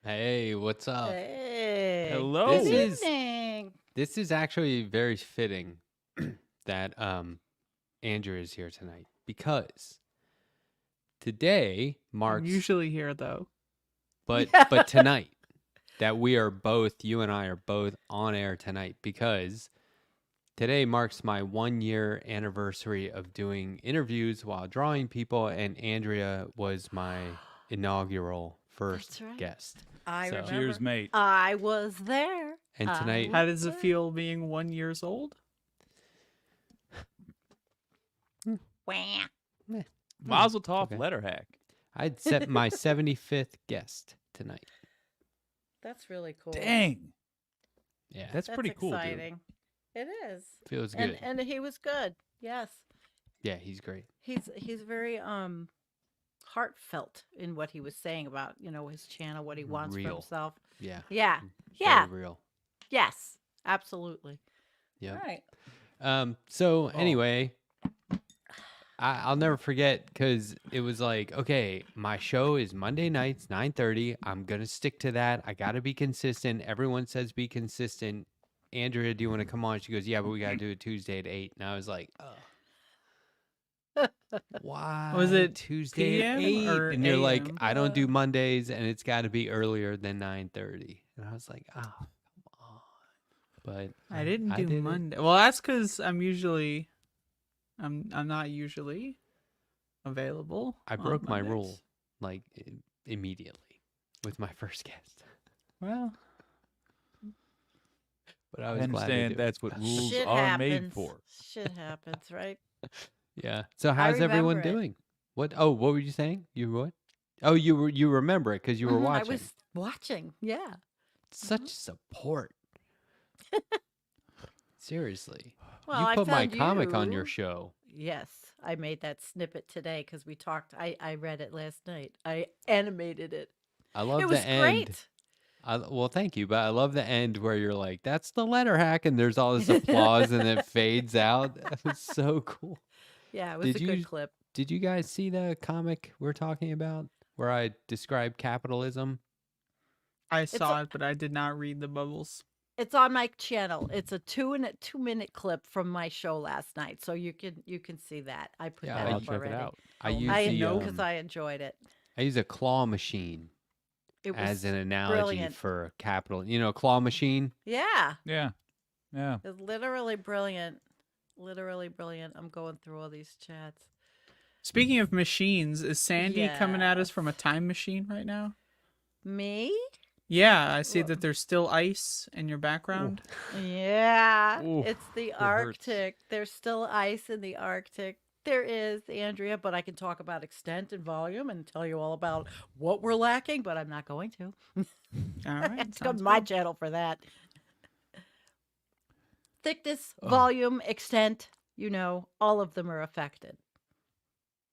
Hey, what's up? Hey. Hello. This Good evening. This is actually very fitting that Andrea is here tonight because today I'm marks usually here though. but tonight that you and I are both on air tonight because today marks my 1-year anniversary of doing interviews while drawing people, and Andrea was my inaugural first right. guest. I So- remember. Cheers, mate. I was there. And I tonight- was How does it there. feel being 1 year old? Wah. Mazel tov, okay. Letterhack. I'd set my 75th guest tonight. That's really cool. Dang. Yeah, That's pretty cool, dude. exciting. It is. feels good. And he was good. Yes. Yeah, he's great. He's very heartfelt in what he was saying about, his channel, what he wants for Real. himself. Yeah. Yeah. Very Yeah. real. Yes. Absolutely. Yeah. All right. So anyway, I'll never forget because it was like, okay, my show is Monday nights, 9:30. I'm gonna stick to that. I gotta be consistent. Everyone says be consistent. Andrea, do you want to come on? She goes, yeah, but we gotta do it Tuesday at 8. And I was like, oh. Why? Was it Tuesday at PM 8? or And you're like, AM? I don't do Mondays, and it's got to be earlier than 9:30. And I was like, oh, come on. But I didn't do did it. Monday. Well, that's because I'm not usually available. I on broke my Mondays. rule like immediately with my first guest. Well, But I I was glad to understand do it. that's what rules Shit are happens. made for. Shit happens, right? Yeah. So how's everyone remember it. doing? What? Oh, what were you saying? You what? Oh, you remember it because you were Mhm, watching. I was watching. Yeah. Such support. Seriously. Well, you I put my found comic on your you. show. Yes, I made that snippet today because we talked. I read it last night. I animated it. I love It the was end. great. Well, thank you, but I love the end where you're like, "That's the letter hack," and there's all this applause, and it fades out. That was so cool. Yeah, it was Did a you- good clip. Did you guys see the comic we're talking about, where I describe capitalism? I saw it, but I did not read the bubbles. It's on my channel. It's a 2-minute clip from my show last night, so you can see that. I put Yeah, that I'll up check it already. out. I Oh, use I the know because I enjoyed it. I use a claw machine It was as an analogy brilliant. for capital. You know, a claw machine. Yeah, Yeah. Yeah. it's literally brilliant. Literally brilliant. I'm going through all these chats. Speaking of machines, is Sandy coming at us from a Yes. time machine right now? Me? Yeah, I see Well- that there's still ice in your background. Yeah, Ooh, it's the that hurts. Arctic. There's still ice in the Arctic. There is, Andrea, but I can talk about extent and volume and tell you all about what we're lacking, but I'm not going to. All right, It's come sounds to my good. channel for that. Thickness, Oh. volume, extent, all of them are affected.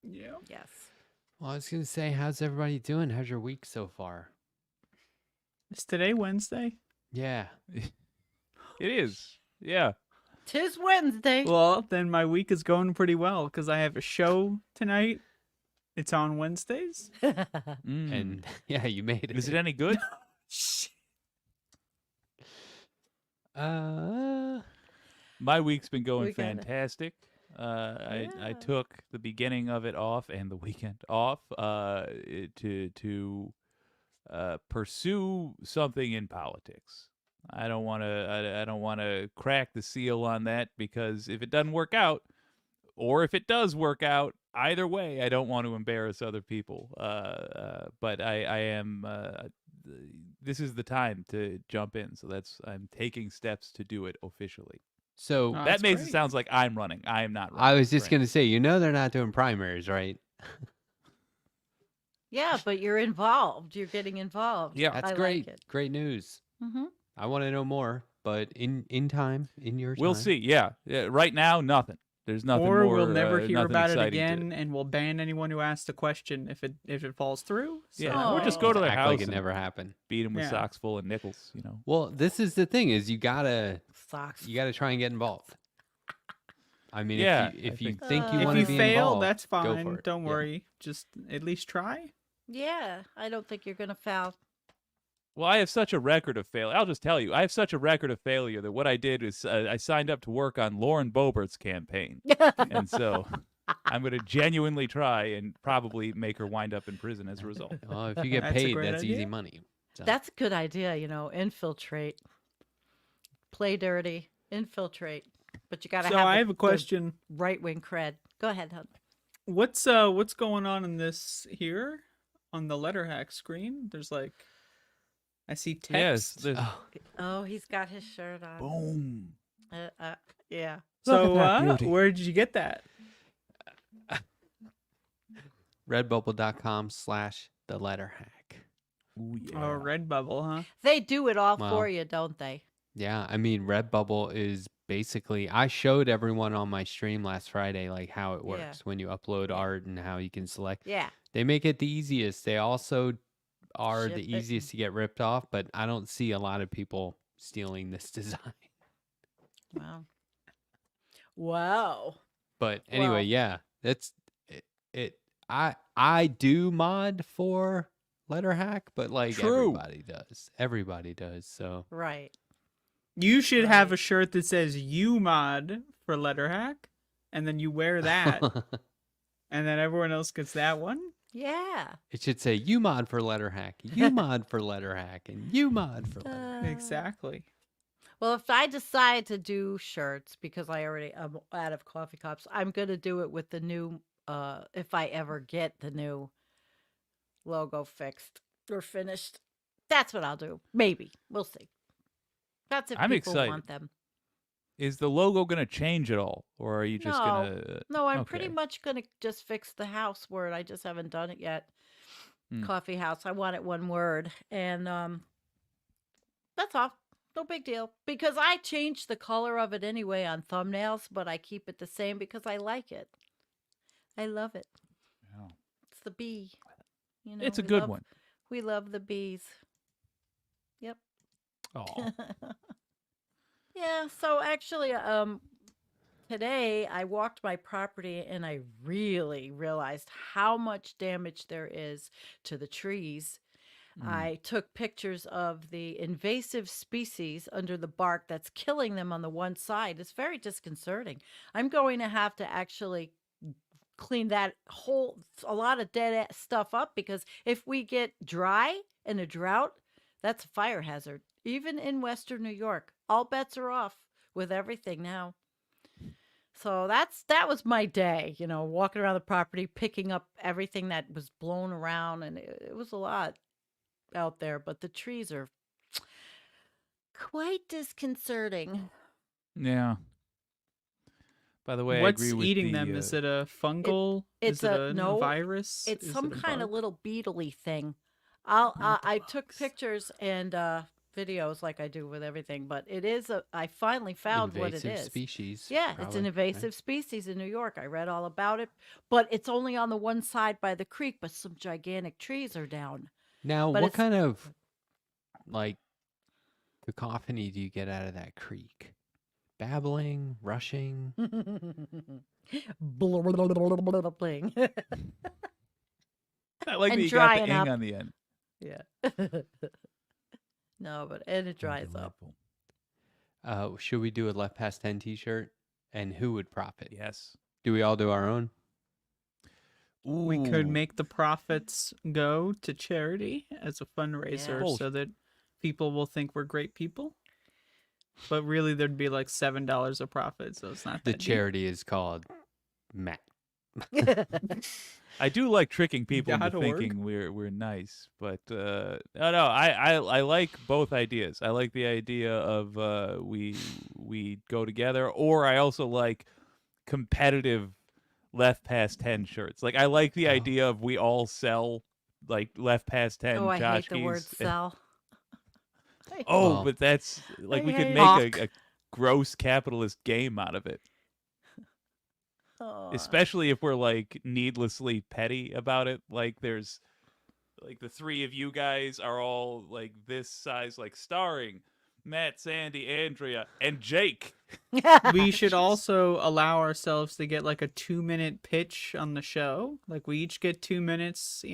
Yeah. Yes. Well, I was gonna say, how's everybody doing? How's your week so far? Is today Wednesday? Yeah. It is. Yeah. 'Tis Wednesday. Well, then my week is going pretty well because I have a show tonight. It's on Wednesdays. Mm. And yeah, you made it. is it any good? My week's been going We gotta- fantastic. I Yeah. took the beginning of it off and the weekend off to pursue something in politics. I don't want to. I don't want to crack the seal on that because if it doesn't work out, or if it does work out, either way, I don't want to embarrass other people. But I am. This is the time to jump in, so I'm taking steps to do it officially. So Oh, That that's makes it great. sounds like I'm running. I am not running. I was just Frank. going to say, they're not doing primaries, right? Yeah, but you're involved. You're getting involved. Yeah. That's I great. Like it. Great news. Mm-hmm. I want to know more, but in time, in your We'll time. see. Yeah. Right now, nothing. There's nothing Or more. we'll never hear nothing about it exciting to- again, and we'll ban anyone who asks the question if it falls through. So, Yeah, or just go Oh. to their Act house like it and never happened. beat them with Yeah. socks full of nickels. You know. Well, this is the thing: is you gotta Socks. try and get involved. I mean, Yeah, if I you think- think you If want if to you be fail, involved, that's go fine. for it. Don't Yeah. worry. Just at least try. Yeah, I don't think you're gonna foul. Well, I have such a record of failure. I'll just tell you, I have such a record of failure that what I did is I signed up to work on Lauren Boebert's campaign, and so I'm going to genuinely try and probably make her wind up in prison as a result. Well, if you get That's a paid, great that's idea. easy money. So. That's a good idea. Infiltrate, play dirty, infiltrate. But you gotta So have. I have a question. Right wing cred. Go ahead, hon. What's going on in this here on the Letterhack screen? There's I see Yes. text. there's- Oh, Oh, he's got his shirt on. Boom. Yeah. So Look at that beauty. where did you get that? redbubble.com/the Letterhack. Ooh, yeah. Oh, Redbubble, huh? They do it all Well, for you, don't they? Yeah, I mean, Redbubble is basically. I showed everyone on my stream last Friday like how it Yeah. works when you upload art and how you can select. Yeah. They make it the easiest. They also are Ship the it. easiest to get ripped off, but I don't see a lot of people stealing this design. Wow. Wow. But anyway, Well- yeah, that's it. I do mod for Letterhack, but like True. everybody does. So Right. You should have Right. a shirt that says "You mod" for Letterhack, and then you wear that, and then everyone else gets that one. Yeah. it should say you mod for Letterhack, you mod for Letterhack, and you mod for Letterhack. Exactly. Well, if I decide to do shirts because I already am out of coffee cups, I'm gonna do it with the new. If I ever get the new logo fixed or finished, that's what I'll do. Maybe we'll see. That's if I'm people excited. want them. Is the logo going to change at all, or are you just No. going to? No, I'm pretty Okay. much gonna just fix the house word. I just haven't done it yet. Hmm. Coffee house. I want it one word, and that's all. No big deal. Because I change the color of it anyway on thumbnails, but I keep it the same because I like it. I love it. Yeah. It's the bee. It's a we good love- one. We love the bees. Yep. Oh, Yeah, so actually today I walked my property and I really realized how much damage there is to the trees. I took pictures of the invasive species under the bark that's killing them on the one side. It's very disconcerting. I'm going to have to actually clean that a lot of dead stuff up because if we get dry and a drought, that's a fire hazard. Even in Western New York, all bets are off with everything now. So that was my day, walking around the property, picking up everything that was blown around, and it was a lot out there. But the trees are quite disconcerting. yeah. By the way, What's I agree with eating the, them? Is it a fungal? it's Is it a- a no, virus? It's Is some it a kind of bug? little beetly thing. I took bugs. pictures and videos like I do with everything, but I finally found what it Invasive is. species. Yeah, it's probably, an right? invasive species in New York. I read all about it, but it's only on the one side by the creek, but some gigantic trees are down. Now, But what it's- kind of like cacophony do you get out of that creek? Babbling, rushing. Bling. I like and that you got the drying ing up. on the end. Yeah. No, and it dries up. Delightful. Should we do a Left Past 10 t-shirt? And who would profit? Yes. Do we all do our own? We could Ooh. make the profits go to charity as a fundraiser Yeah. so that people will think we're great people. but really there'd be like $7 of profit, so it's not The that deep. charity is called Matt. I do like tricking people into .org? thinking we're nice, but no, I like both ideas. I like the idea of we go together, or I also like competitive left past 10 shirts. Like I like the idea of we all sell like left past 10 Oh, I hate the tchotchkes. word sell. Oh, Well, but that's like I we could hate make it. a gross capitalist game out of it. Oh. Especially if we're like needlessly petty about it. Like there's like the three of you guys are all like this size, like starring Matt, Sandy, Andrea, and Jake. We should also allow ourselves to get like a 2-minute pitch on the show. Like we each get 2 minutes,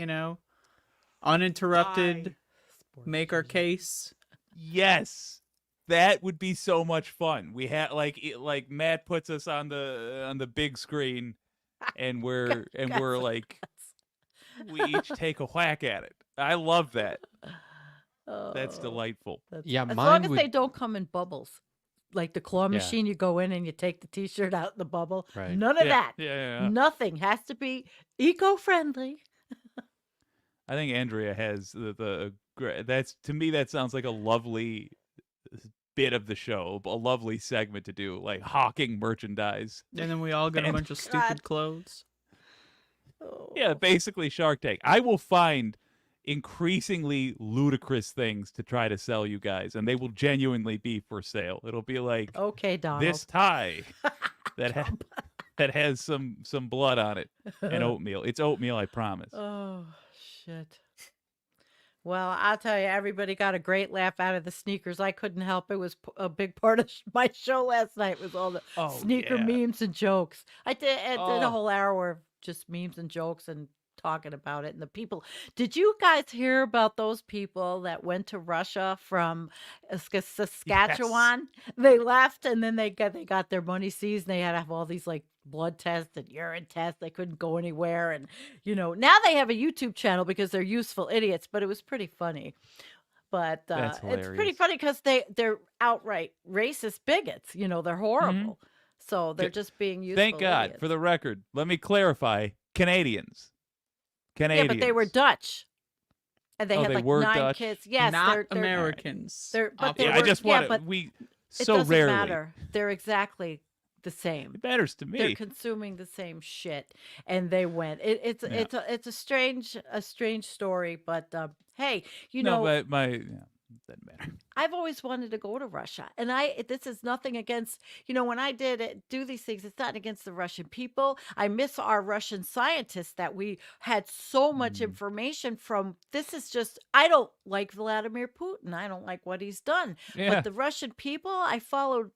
uninterrupted, make our case. Yes. That would be so much fun. We had like Matt puts us on the big screen and we're like we each take a whack at it. I love that. That's Oh, delightful. Yeah, as mine long as would. they don't come in bubbles. Like the claw Yeah. machine, you go in and you take the t-shirt out in the bubble. Right. None of that. Yeah. Nothing. Has to be eco-friendly. I think Andrea has that's to me that sounds like a lovely bit of the show, a lovely segment to do, like hawking merchandise. And then we all get a And- bunch of stupid clothes. Oh. Yeah, basically Shark Tank. I will find increasingly ludicrous things to try to sell you guys, and they will genuinely be for sale. It'll be like Okay, Donald. this tie that has some blood on it and oatmeal. It's oatmeal, I promise. Oh, shit. Well, I'll tell you, everybody got a great laugh out of the sneakers. I couldn't help. It was a big part of my show last night was all the Oh, sneaker yeah. memes and jokes. I did a Oh. whole hour of just memes and jokes and talking about it. And the people, did you guys hear about those people that went to Russia from Saskatchewan? They left and then they got their money seized. And they had to have all these like blood tests and urine tests. They couldn't go anywhere. And, now they have a YouTube channel because they're useful idiots, but it was pretty funny. But That's it's pretty hilarious. funny because they're outright racist bigots. They're horrible. So they're just being useful Thank God. idiots. For the record, let me clarify, Canadians. Yeah, but they were Dutch. And they Oh, had they like were 9 Dutch? kids. Yes, Not they're Americans. but they Yeah, I were- just yeah, want but we it so doesn't rarely. matter. They're exactly the same. It matters to They're me. consuming the same shit, and they went. It's a strange story, but hey, No, but doesn't matter. I've always wanted to go to Russia, and this is nothing against when I do these things. It's not against the Russian people. I miss our Russian scientists that we had so much information from. This is just I don't like Vladimir Putin. I don't like what he's done. Yeah. But the Russian people, I followed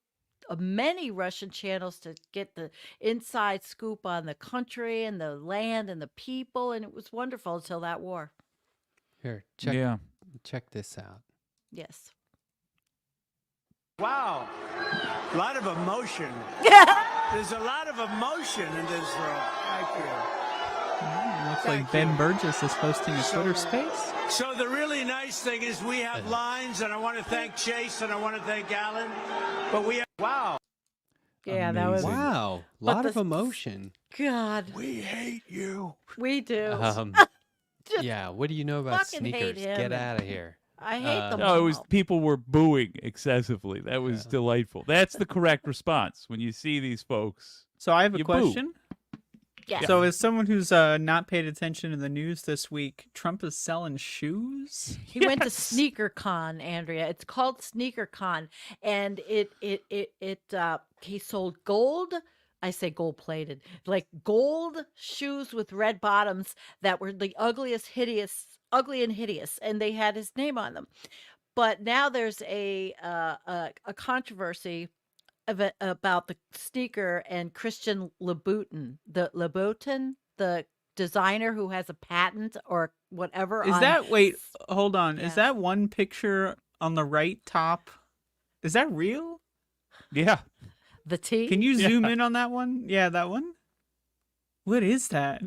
many Russian channels to get the inside scoop on the country and the land and the people, and it was wonderful until that war. Here, Yeah. check this out. Yes. Wow. A lot of emotion. There's a lot of emotion in this room. Thank you. Looks Thank like Ben you. Burgess is hosting a Twitter space. So the really nice thing is we have lines, and I want to thank Chase and I want to thank Alan. But we have, wow. Yeah, that was Amazing. Wow, But lot of the- emotion. God. We hate you. We do. Just Yeah, what do you know about fucking hate sneakers? him Get and- out of here. I hate them. No, it was all. people were booing excessively. That was delightful. That's the correct response when you see these folks. So I have a You boo. question. Yes. So as someone who's not paid attention to the news this week, Trump is selling shoes? He went to Yes. Sneaker Con, Andrea. It's called Sneaker Con, and he sold gold. I say gold plated, like gold shoes with red bottoms that were the ugly and hideous, and they had his name on them. But now there's a controversy about the sneaker and Christian Louboutin, the designer who has a patent or whatever. Is on that wait, hold on. Yeah. Is that one picture on the right top? Is that real? Yeah. the T? Can you zoom in on that one? Yeah, that one. What is that?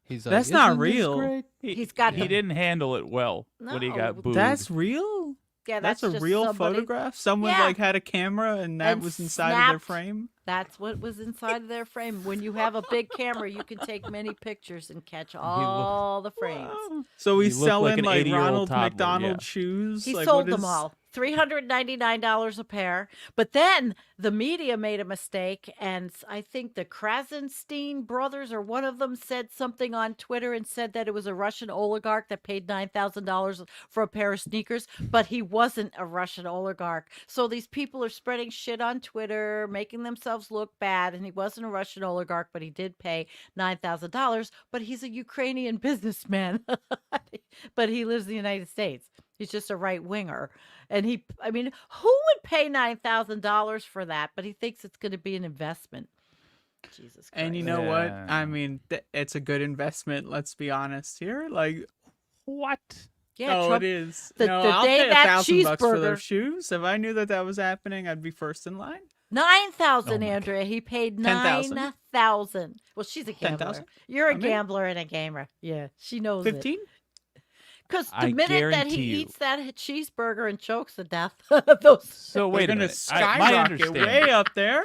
He's like, That's not "Isn't this real." great?" He's got He the- didn't handle it well when he No, got booed. That's real? Yeah, That's a just real somebody- photograph? Someone Yeah. like had a camera and that And was inside of their snapped. frame? That's what was inside of their frame. When you have a big camera, you can take many pictures and catch all the frames. Wow. So he's He looked like selling an like 80-year-old Ronald toddler, McDonald yeah. shoes? He Like, sold what them is- all. $399 a pair. But then the media made a mistake, and I think the Krasenstein brothers or one of them said something on Twitter and said that it was a Russian oligarch that paid $9,000 for a pair of sneakers, but he wasn't a Russian oligarch. So these people are spreading shit on Twitter, making themselves look bad, and he wasn't a Russian oligarch, but he did pay $9,000, but he's a Ukrainian businessman. But he lives in the United States. He's just a right winger. And I mean, who would pay $9,000 for that? But he thinks it's going to be an investment. Jesus Christ. And you know what? Yeah. I mean, it's a good investment. Let's be honest here. Like, What? yeah, oh, Trump, it is. the- no, the I'll day pay that $1,000 for those cheeseburger- shoes. If I knew that that was happening, I'd be first in line. 9,000, Oh my Andrea. He paid 10,000? 9,000. Well, she's a gambler. 10,000? You're a I'm in. gambler and a gamer. Yeah, she knows it. 15? Because the I minute that guarantee he you. eats that cheeseburger and chokes to death, those So They're wait a gonna minute. My skyrocket understanding. way up there.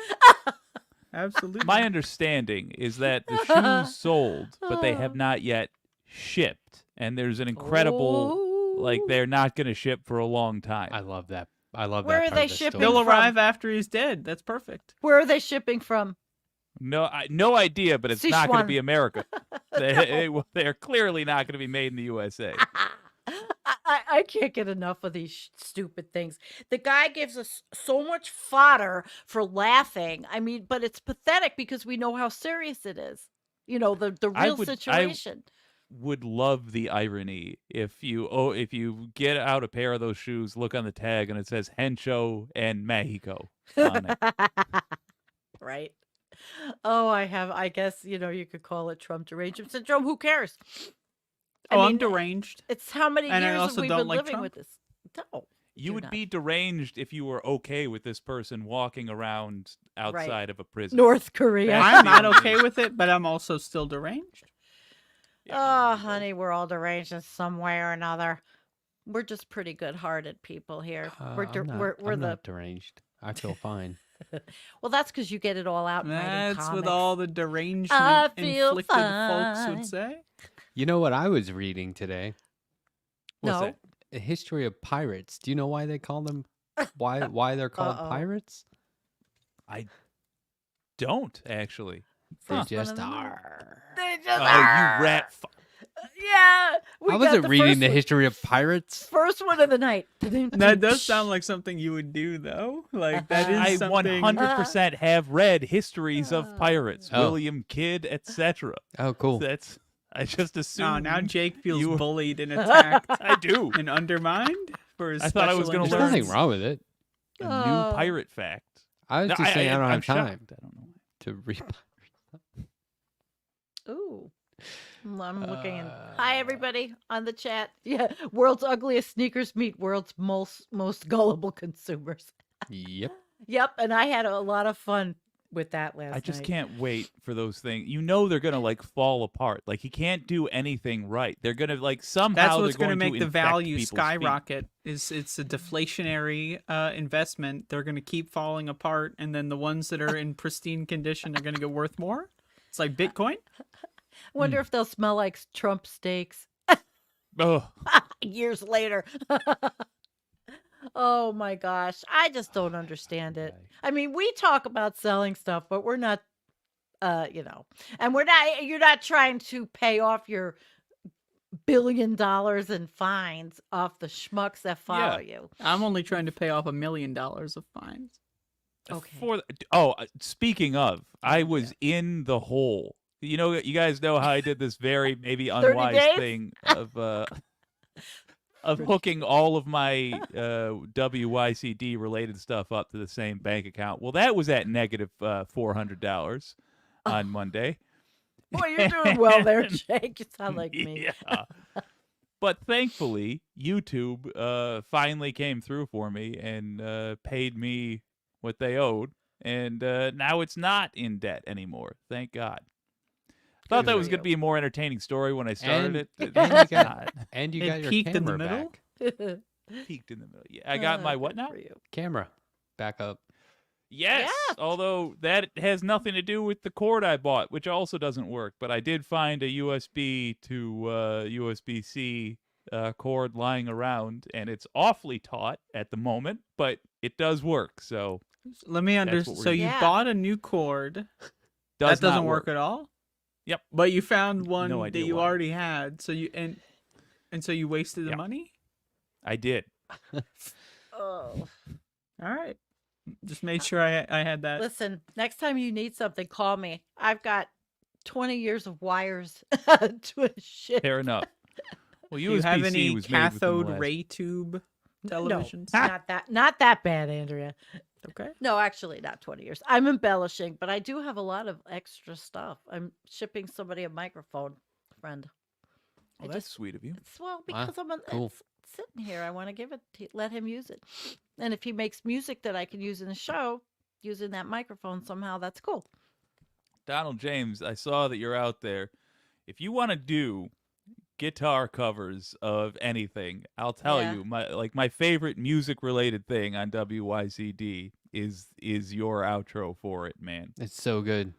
Absolutely. My understanding is that the shoes sold, but they have not yet shipped, and there's an incredible, like Oh. they're not going to ship for a long time. I love that. I love Where that. are part they of the shipping story. They'll from? arrive after he's dead. That's perfect. Where are they shipping from? No idea, but it's not going to Sichuan. be America. They're clearly not going to be made in the USA. I can't get enough of these stupid things. The guy gives us so much fodder for laughing. I mean, but it's pathetic because we know how serious it is. You know, the real situation. Would love the irony if you get out a pair of those shoes, look on the tag, and it says Hencho and Mexico on it. Right. Oh, I guess, you could call it Trump derangement syndrome. Who cares? I Oh, I'm mean, deranged. It's how many And I years also have we don't been like living Trump. with this? No. You do would not. be deranged if you were okay with this person walking around outside of a prison. North Korea. That's I'm the not only- okay with it, but I'm also still deranged. Oh, honey, we're all deranged in some way or another. We're just pretty good-hearted people here. We're I'm the not deranged. I feel fine. well. That's because you get it all out. and write in That's what comics. all the I derangement feel inflicted folks fine. would say. You know what I was reading today? What's No. that? A history of pirates. Do you know why they call them? Why they're called Uh-oh. pirates? I don't actually. They First one just of the month. are. They Oh, just you are. rat! Yeah, we I got wasn't the reading first the one. history of pirates. First one of the night. That does sound like something you would do, though. Like that is I something. 100% have read histories of pirates, Oh. William Kidd, etc. Oh, cool. That's I just Oh, assumed. now Jake feels you- bullied and attacked I do. and undermined for his. I thought I was special gonna There's learn nothing endurance. wrong with it. A Oh. new pirate fact. I was No, just saying I don't I'm have time shocked. I don't know. to read. Ooh. I'm looking in. Uh, Hi, everybody on the chat. Yeah, world's ugliest sneakers meet world's most gullible consumers. Yep. Yep, and I had a lot of fun with that last night. I just can't wait for those things. You know they're gonna like fall apart. Like he can't do anything right. They're gonna like somehow. That's what's going to make the infect value people's feet. skyrocket. It's a deflationary investment. They're going to keep falling apart, and then the ones that are in pristine condition are going to get worth more. It's like Bitcoin. wonder if they'll smell like Trump steaks Oh, years later. Oh my gosh. I just don't understand it. I mean, we talk about selling stuff, but we're not and you're not trying to pay off your $1 billion in fines off the schmucks that follow you. I'm only trying to pay off $1 million of fines. Okay. Speaking of, I was in the hole. You know, you guys know how I did this very maybe 30 unwise days? thing of hooking all of my WYCD related stuff up to the same bank account. Well, that was at negative $400 on Monday. Boy, you're doing well there, Jake. You sound like me. Yeah. But thankfully, YouTube finally came through for me and paid me what they owed. And now it's not in debt anymore. Thank God. Thought that was going to be a more entertaining story when I started And- it. and you It's got- not. And you It got your peaked in the camera middle? back. Peaked in the middle. Yeah, I got my what Good now? for you. Camera, back up. Yes. Yeah. Although that has nothing to do with the cord I bought, which also doesn't work. But I did find a USB to USB-C cord lying around, and it's awfully taut at the moment, but it does work. So Let me That's what understand. we're So you Yeah. bought a new cord. does that doesn't not work at all. Yep. But you found one No that idea you why. already had. So you and so you wasted the Yep. money. I did. Oh. All right. Just made sure I had that. Listen, next time you need something, call me. I've got 20 years of wires to a shit. Fair enough. Well, Do you have USB-C any was made within the cathode last- ray tube No, televisions? not that bad, Andrea. Okay. No, actually, not 20 years. I'm embellishing, but I do have a lot of extra stuff. I'm shipping somebody a microphone, friend. Well, I that's just- sweet of you. It's, well, Wow, because cool. it's sitting here. I want to give it, let him use it. And if he makes music that I can use in the show, using that microphone somehow, that's cool. Donald James, I saw that you're out there. If you want to do guitar covers of anything, I'll tell Yeah. you, my favorite music related thing on WYCD is your outro for it, man. It's so good.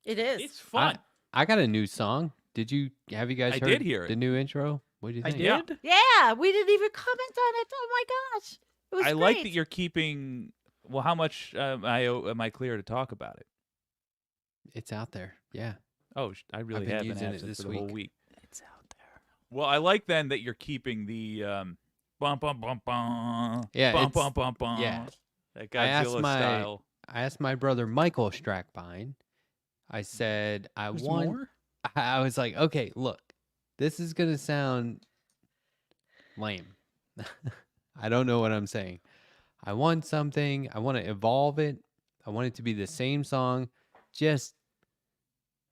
It is. It's fun. I got a new song. Have you guys I heard did hear the it. new intro? What do you I think? did. Yeah. Yeah, we didn't even comment on it. Oh my gosh. It was I like that great. you're keeping. Well, how much am I clear to talk about it? It's out there. Yeah. Oh, I really been have been using it absent this for the whole week. week. It's out there. Well, I like then that you're keeping the bum bum bum bum. Yeah, Bum it's- bum bum bum. yeah. That I asked Godzilla my- style. I asked my brother Michael Strackbein. I said, There's want. more? I was like, okay, look, this is gonna sound lame. I don't know what I'm saying. I want something. I want to evolve it. I want it to be the same song, just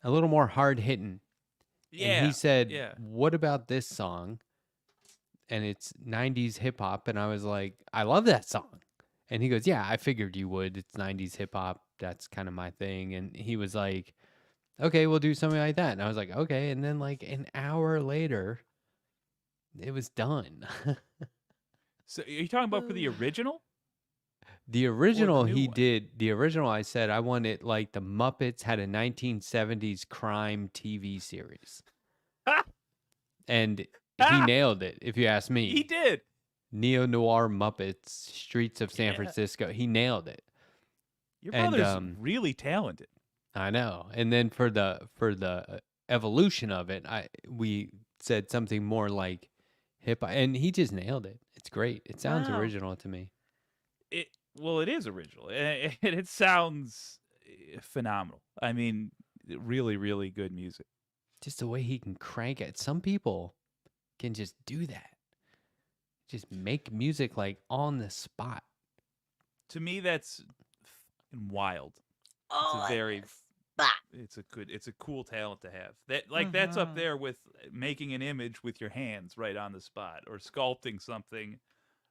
a little more hard hitting. Yeah. And he said, yeah. "What about this song?" And it's 90s hip hop. And I was like, I love that song. And he goes, yeah, I figured you would. It's 90s hip hop. That's kind of my thing. And he was like, okay, we'll do something like that. And I was like, okay. And then like an hour later, it was done. So are you talking about for the original? The original new he one? did. The original I said I wanted like the Muppets had a 1970s crime TV series. And he nailed it, if you ask me. He did. Neo noir Muppets, Streets of San Yeah. Francisco. He nailed it. Your And, brother's really talented. I know. And then for the evolution of it, we said something more like hip hop, and he just nailed it. It's great. It sounds Wow. original to me. It is original. It sounds phenomenal. I mean, really, really good music. Just the way he can crank it. Some people can just do that. Just make music like on the spot. To me, that's fucking wild. Oh, It's a very, spot. it's a cool talent to have. That's up Mhm. there with making an image with your hands right on the spot, or sculpting something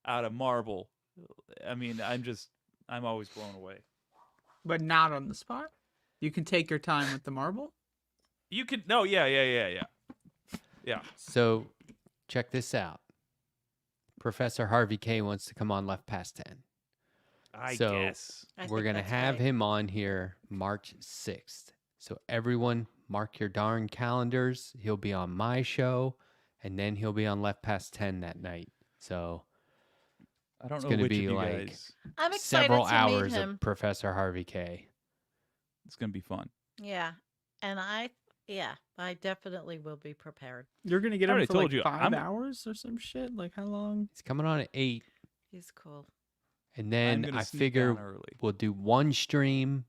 out of marble. I mean, I'm always blown away. But not on the spot. You can take your time with the marble. You can yeah. So check this out. Professor Harvey K wants to come on Left Past 10. I So, guess. I We're think going to that's have right. him on here March 6th. So everyone mark your darn calendars. He'll be on my show, and then he'll be on Left Past 10 that night. So I don't it's know gonna which be of you like guys. I'm excited several to hours meet him. of Professor Harvey K. It's gonna be fun. Yeah. And I definitely will be prepared. You're gonna get I him already for told like you, 5 hours or some shit. Like how long? He's coming on at 8, He's cool. and I'm then gonna I sneak figure down early. we'll do one stream.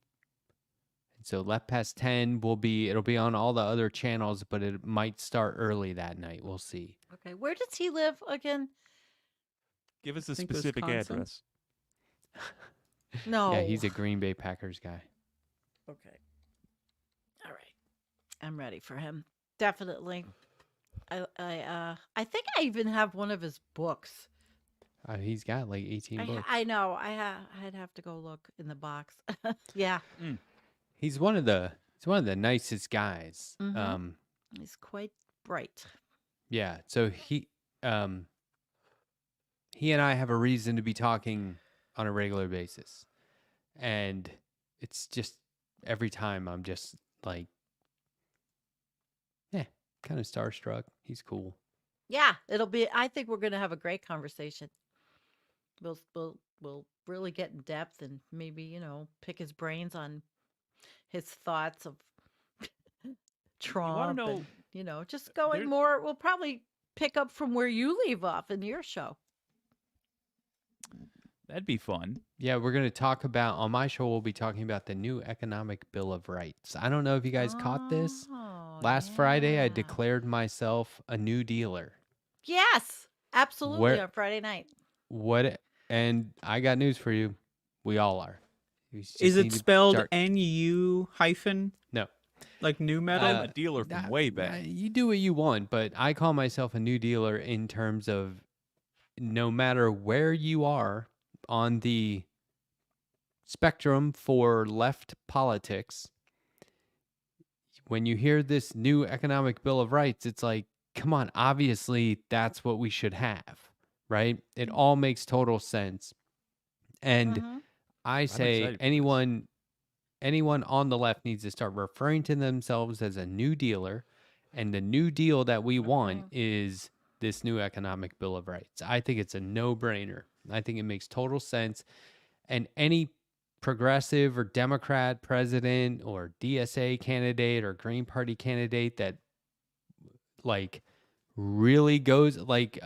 And so Left Past 10 it'll be on all the other channels, but it might start early that night. We'll see. Okay. Where does he live again? Give us a think specific Wisconsin. address. No. Yeah, he's a Green Bay Packers guy. Okay. All right. I'm ready for him. Definitely. I think I even have one of his books. He's got like 18 books. I know. I'd have to go look in the box. Yeah. He's one of the nicest guys. Mhm. He's quite bright. Yeah. So he he and I have a reason to be talking on a regular basis. And it's just every time I'm just like, kind of starstruck. He's cool. Yeah, I think we're going to have a great conversation. We'll really get in depth and maybe, pick his brains on his thoughts of Trump know- and, just going there's- more. We'll probably pick up from where you leave off in your show. That'd be fun. Yeah, we're going to talk about, on my show, we'll be talking about the new Economic Bill of Rights. I don't know if you guys caught this. Oh, Last Friday, I yeah. declared myself a new dealer. Yes, absolutely, Where- on Friday night. And I got news for you. We all are. You just Is need it to spelled start- NU hyphen? No. Like new metal? I'm a dealer from way back. You do what you want, but I call myself a new dealer in terms of no matter where you are on the spectrum for left politics, when you hear this new economic bill of rights, it's like, come on, obviously that's what we should have, right? It all makes total sense. And Mhm. I say excited for this. anyone on the left needs to start referring to themselves as a new dealer, and the new deal that we want is this new economic bill of rights. I think it's a no-brainer. I think it makes total sense, and any progressive or Democrat president or DSA candidate or Green Party candidate that like really goes like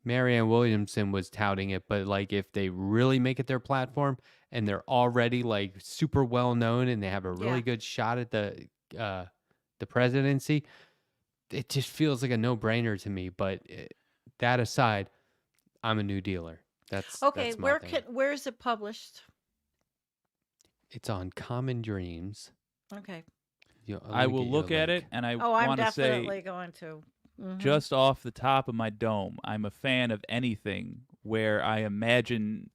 Marianne Williamson was touting it, but like if they really make it their platform and they're already like super well known and they have a really Yeah. good shot at the presidency, it just feels like a no-brainer to me. But that aside, I'm a new dealer. That's Okay, that's my thing. where is it published? It's on Common Dreams. Okay. Let I me will get you a look at link. it, and I Oh, I'm want to definitely say, going to. Mhm. just off the top of my dome, I'm a fan of anything where I imagine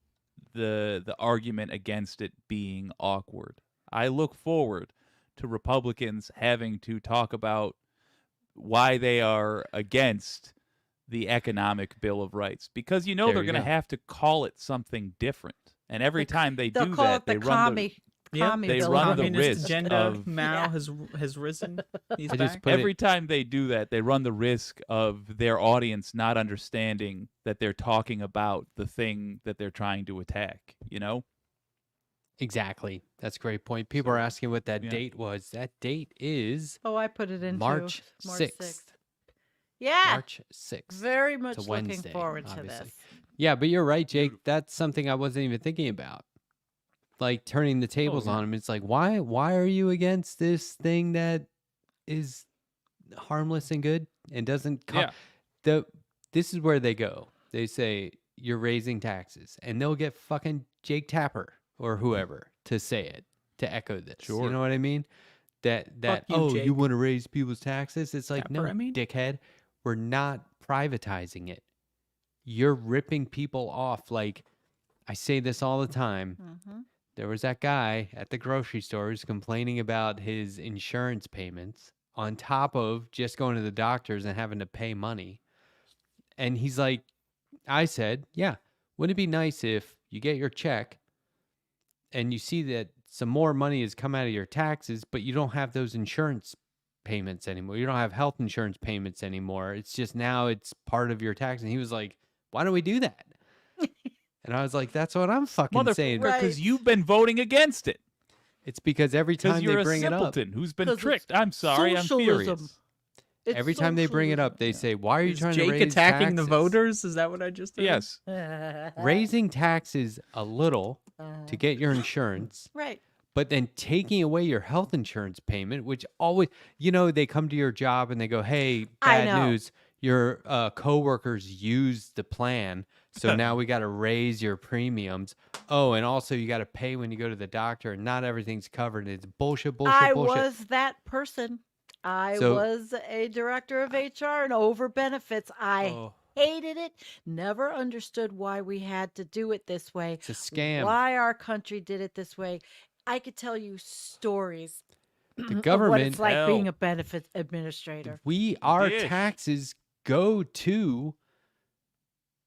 the argument against it being awkward. I look forward to Republicans having to talk about why they are against the economic bill of rights, because There they're you going to go. have to call it something different. And every time they They'll do call that, it the they run the commie they bill run of the rights. Communist risk agenda of- Mao Yeah. has risen. He's I just back. put it- every time they do that, they run the risk of their audience not understanding that they're talking about the thing that they're trying to attack, Exactly. That's a great point. People are asking what that yeah. date was. That date is Oh, I put it into March March 6th. 6th. Yeah. March 6th. Very much a looking Wednesday, forward to obviously. this. Yeah, but you're right, Jake. That's something I wasn't even thinking about. Like turning the tables yeah. on him. It's like, why are you against this thing that is harmless and good and doesn't this is where they go. They say you're raising taxes, and they'll get fucking Jake Tapper or whoever to say it, to echo this. Sure. You know what I mean? That Fuck you, oh, Jake. you want to raise people's taxes? It's like, Tapper, no, I mean? dickhead. We're not privatizing it. You're ripping people off. Like, I say this all the time. Mm-hmm. There was that guy at the grocery store who's complaining about his insurance payments on top of just going to the doctors and having to pay money. And he's like, I said, yeah, wouldn't it be nice if you get your check and you see that some more money has come out of your taxes, but you don't have those insurance payments anymore. You don't have health insurance payments anymore. It's just now it's part of your tax. And he was like, why don't we do that? And I was like, that's what I'm fucking saying. Right. because you've been voting against it. It's because every Because time you're they a bring it up, simpleton who's been 'Cause it's tricked. I'm sorry, I'm socialism. furious. It's every time they bring it up, they say, why are you Is trying Jake to raise attacking the taxes? voters? Is that what I just heard? Yes. socialism. Raising taxes a little to get your insurance, Right. but then taking away your health insurance payment, which always, they come to your job and they go, hey, I bad know. news. Your coworkers used the plan, so now we got to raise your premiums. Oh, and also you got to pay when you go to the doctor, and not everything's covered. It's bullshit, bullshit, I bullshit. was that person. I So- was a director of HR and over benefits. I Oh, hated it. Never understood why we had to do it this way. it's a scam. Why our country did it this way. I could tell you stories The of what government, it's like being Hell. a benefits administrator. our Dish. taxes go to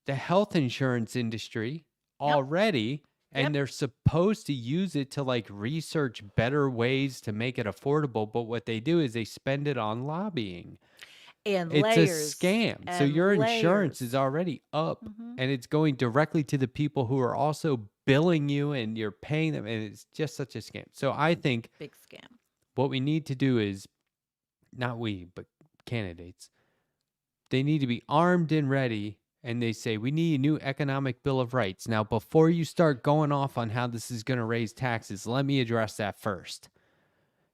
the health insurance industry Yep. already, and Yep. they're supposed to use it to like research better ways to make it affordable. But what they do is they spend it on lobbying. And It's a layers. scam. So and your insurance is layers. already up, Mhm. and it's going directly to the people who are also billing you, and you're paying them, and it's just such a scam. So I think Big scam. what we need to do is, not we, but candidates, they need to be armed and ready. And they say, we need a new economic bill of rights. Now, before you start going off on how this is going to raise taxes, let me address that first.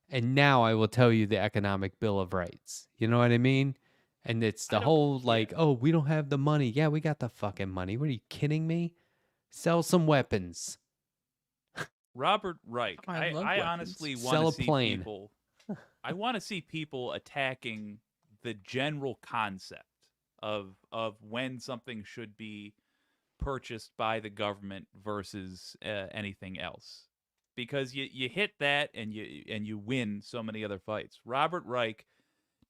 And now I will tell you the economic bill of rights. You know what I mean? And it's the whole like, oh, we don't have the money. Yeah, we got the fucking money. What, are you kidding me? Sell some weapons. Robert Reich. I love I weapons. honestly Sell want a to see plane. people. I want to see people attacking the general concept of when something should be purchased by the government versus anything else, because you hit that and you win so many other fights. Robert Reich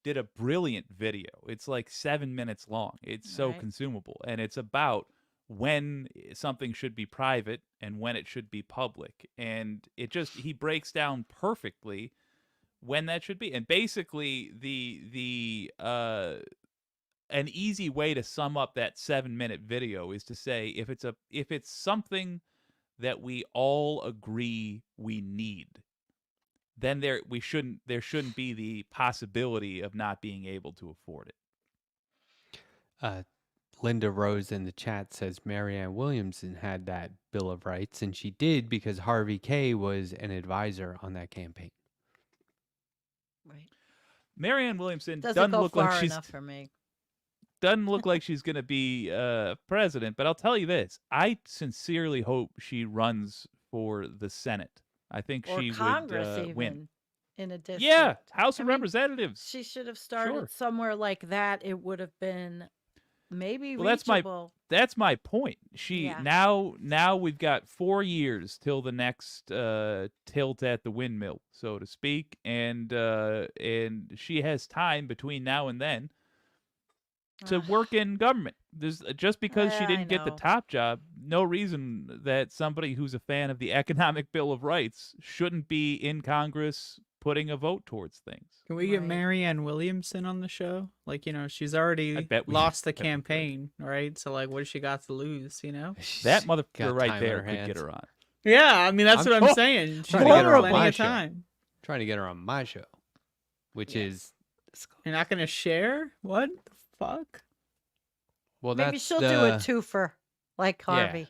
did a brilliant video. It's like 7 minutes long. It's so Right. consumable, and it's about when something should be private and when it should be public, and he breaks down perfectly when that should be. And basically an easy way to sum up that 7-minute video is to say, if it's something that we all agree we need, then there shouldn't be the possibility of not being able to afford it. Linda Rose in the chat says Marianne Williamson had that Bill of Rights, and she did because Harvey K was an advisor on that campaign. Right. Marianne Williamson Doesn't doesn't go look far like enough for me. doesn't look like she's going to be president, but I'll tell you this: I sincerely hope she runs for the Senate. I think Or she Congress would even win. in a district. Yeah, House of I mean, Representatives. She should have started Sure. somewhere like that. It would have been maybe Well, reachable. that's my point. Yeah. Now we've got 4 years till the next tilt at the windmill, so to speak, and she has time between now and then to work in government. There's just because she I didn't get the know. top job, no reason that somebody who's a fan of the economic bill of rights shouldn't be in Congress putting a vote towards things. Can we get Right. Marianne Williamson on the show? Like, she's already bet we- lost the bet we could. campaign, right? So, like, what has she got to lose, That She's motherfucker got right time in there her could get hands. her on. Yeah, I mean, that's I'm what I'm saying. She's trying to get her on plenty my of show. time. Trying to get her on my show, which Yeah. is You're not going to share? What the fuck? well, Maybe that's she'll the, do a twofer like Harvey.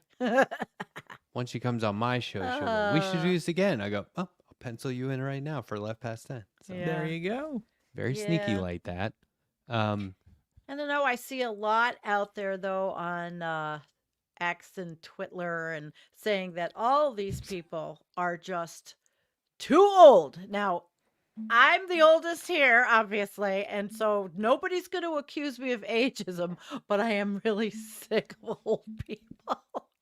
once she comes on my show, she'll go, we should do this again. I go, oh, I'll pencil you in right now for left past 10. So Yeah. There you go. very sneaky Yeah. like that. I don't know. I see a lot out there though on X and Twitler and saying that all these people are just too old. Now, I'm the oldest here, obviously, and so nobody's going to accuse me of ageism, but I am really sick of old people.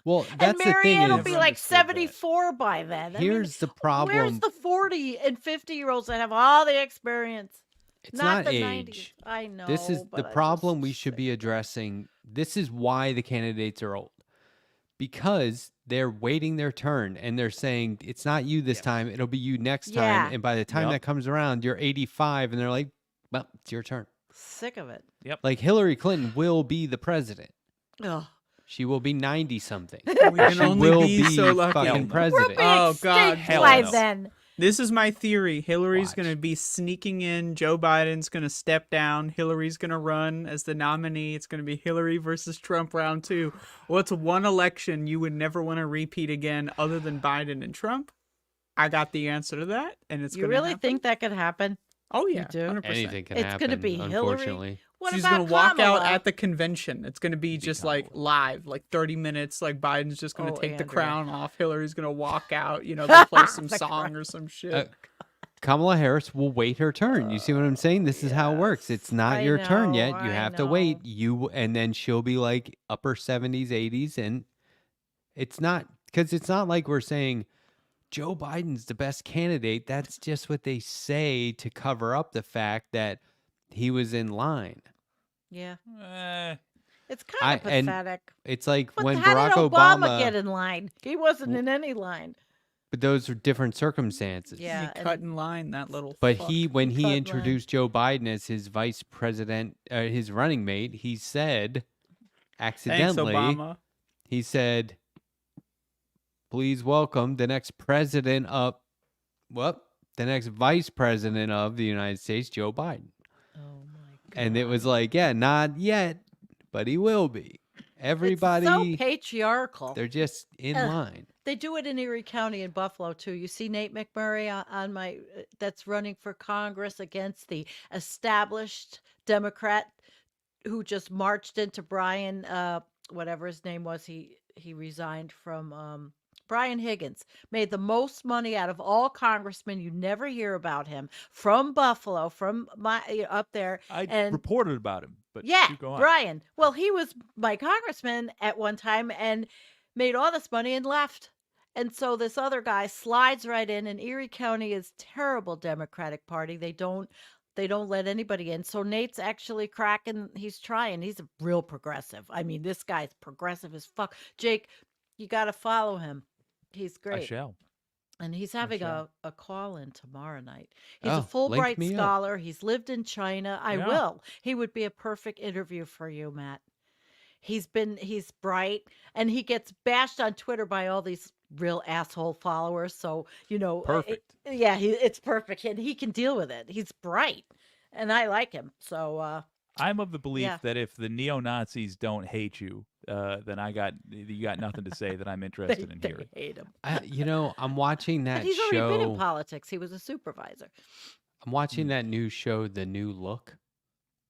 Well, And that's the thing Marianne will is, be Never like understood that. 74 by then. I mean, here's the where's problem. the 40 and 50-year-olds that have all the experience? It's Not not the age. 90s. I know. This is the but I'm problem just we should sick. be addressing. This is why the candidates are old. Because they're waiting their turn and they're saying, it's not you this time, it'll be you next time. Yeah. And by the time Yep. that comes around, you're 85 and they're like, well, it's your turn. Sick of it. Like Hillary Clinton will be the president. Ugh. She will be 90 something. We can She only will be so lucky. fucking Hell no. We're president. being Oh, God, extinct hell by no. then. This is my theory. Hillary's Watch. going to be sneaking in. Joe Biden's going to step down. Hillary's going to run as the nominee. It's going to be Hillary versus Trump round 2. What's one election you would never want to repeat again other than Biden and Trump? I got the answer to that, and it's You going really happen. think that could happen? Oh, yeah. do? 100%. Anything can It's happen, gonna be Hillary. unfortunately. What She's about gonna walk Kamala? out at the convention. It's gonna be just like live, like 30 minutes. Like Biden's just gonna Oh, take the Andrea. crown off. Hillary's gonna walk out. They'll play some The song crown. or some shit. Kamala Harris will wait her turn. You see what I'm saying? This is how it works. It's not I your turn yet. know, You I have to wait. know. And then she'll be like upper 70s, 80s, and it's not because it's not like we're saying Joe Biden's the best candidate. That's just what they say to cover up the fact that he was in line. Yeah. It's kind of and pathetic. it's like But when how Barack did Obama Obama, get in line? He wasn't in any line. but those are different circumstances. Yeah, You and- cut in line, that little But fuck. when Cut he line. introduced Joe Biden as his vice president, his running mate, he said Thanks, accidentally, Obama. he said, "Please welcome the next president of, the next vice president of the United States, Joe Biden." Oh my god. And it was like, yeah, not yet, but he will be. Everybody, It's so patriarchal. they're just in Ugh. line. They do it in Erie County in Buffalo too. You see Nate McMurray on my that's running for Congress against the established Democrat who just marched into Brian whatever his name was. He resigned from Brian Higgins, made the most money out of all congressmen. You never hear about him, from Buffalo, from my up there. I and reported about him, but yeah, you go on. Brian. Well, he was my congressman at one time and made all this money and left. And so this other guy slides right in, and Erie County is terrible Democratic Party. They don't let anybody in. So Nate's actually cracking. He's trying. He's a real progressive. I mean, this guy's progressive as fuck. Jake, you got to follow him. He's I great. shall. And he's having a shall. call in tomorrow night. He's Oh, a link Fulbright me up. scholar. He's lived in China. I Yeah. will. He would be a perfect interview for you, Matt. He's bright, and he gets bashed on Twitter by all these real asshole followers. So, Perfect. it's perfect. And he can deal with it. He's bright, and I like him. So, I'm of the belief Yeah. that if the neo-Nazis don't hate you, then you got nothing to say that I'm they, interested in they hearing. hate him. I'm watching that And he's already been in show. politics. He was a supervisor. I'm watching that new show, The New Look,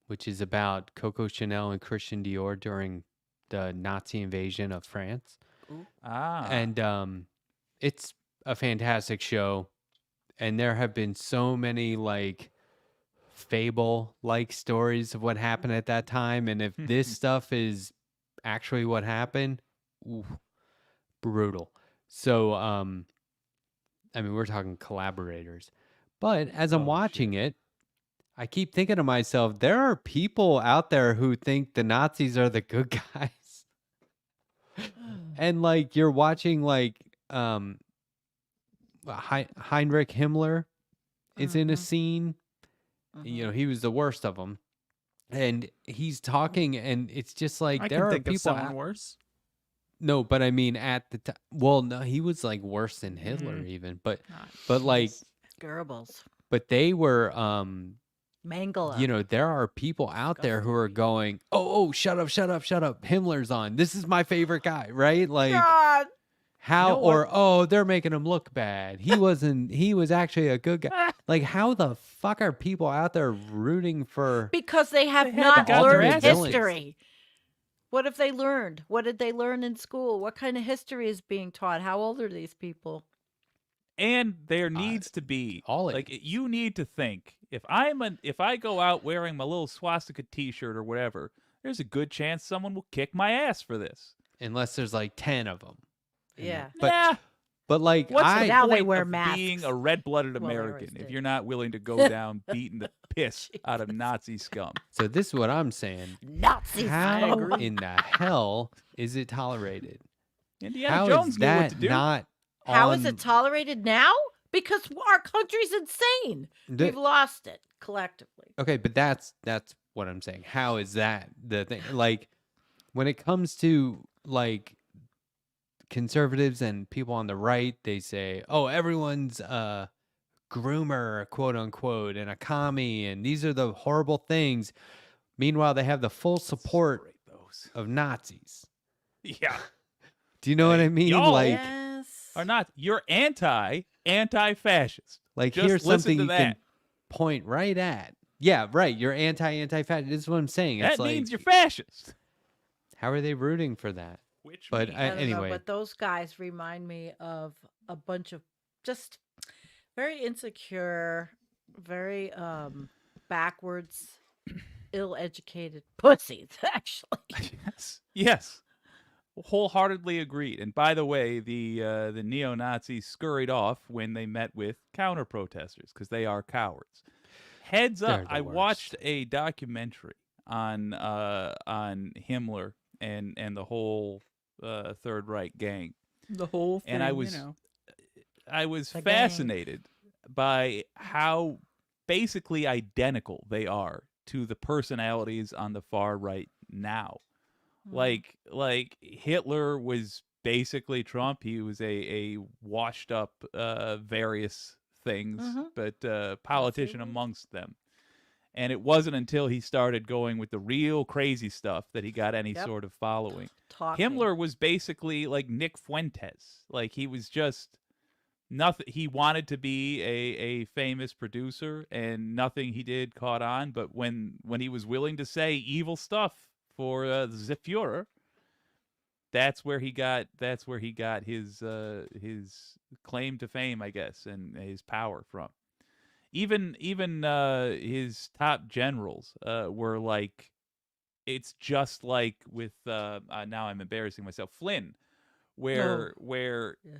which is about Coco Chanel and Christian Dior during the Nazi invasion of France. Ah, And it's a fantastic show. And there have been so many like fable like stories of what happened at that time. And if this stuff is actually what happened, ooh, brutal. So I mean, we're talking collaborators. But as I'm Oh, watching it, I keep thinking to myself, there are people out there who think the Nazis are the good guys. And like you're watching like Heinrich Himmler is in a Mhm. scene. You know, he was the worst of them. And he's talking, and it's just like I there can are think of people someone worse. No, but I mean at the time. Well, no, he was like worse than Hitler even. But like Goebbels. but they were Mangala. you know, there are people out there who are going, oh, shut up. Himmler's on. This is my favorite guy, right? Like God. how, You know what? or, oh, they're making him look bad. He was actually a good guy. Like how the fuck are people out there rooting for? Because they have They had not to got their learned asses. history. What have they learned? What did they learn in school? What kind of history is being taught? How old are these people? and there needs to be all like ages. you need to think if I go out wearing my little swastika T-shirt or whatever, there's a good chance someone will kick my ass for this. Unless there's like 10 of them. Yeah. But yeah. but like What's the Now they point wear of being masks. a red-blooded Well, they always American if did. you're not willing to go down beating the piss out of Nazi scum? so this is what I'm saying. Nazis. How agree. in the hell is it tolerated? Indiana How Jones is knew what that to do. not How is on it tolerated now? Because our country's insane. the- We've lost it collectively. Okay, but that's what I'm saying. How is that the thing? Like when it comes to like conservatives and people on the right, they say, "Oh, everyone's a groomer, quote unquote, and a commie, and these are the horrible things." Meanwhile, they have the full support Separate those. of Nazis. Yeah. Do you know what I mean? y'all Like, Yes. Are not you're anti-fascist. like Just here's listen something to you that. can point right at. Yeah, right. You're anti-fascist. This is what I'm saying. It's That like, means you're fascist. how are they rooting for that? Which But means- I don't know, anyway, but those guys remind me of a bunch of just very insecure, very backwards, ill-educated pussies, actually. yes. Wholeheartedly agreed. And by the way, the neo-Nazis scurried off when they met with counter-protesters because they are cowards. Heads They're up, the I worst. watched a documentary on Himmler and the whole Third Reich gang. The whole thing, And I was The gang. fascinated by how basically identical they are to the personalities on the far right now. Mm. Like Hitler was basically Trump. He was a washed up various things, Mhm. but Yes, politician he was. amongst them. And it wasn't until he started going with the real crazy stuff that he got any Yep. sort of following. Talking. Himmler was basically like Nick Fuentes. Like he was just nothing. He wanted to be a famous producer, and nothing he did caught on. But when he was willing to say evil stuff for the Führer, that's where he got his claim to fame, I guess, and his power from. Even his top generals were like, it's just like with now I'm embarrassing myself, Flynn, where Yeah.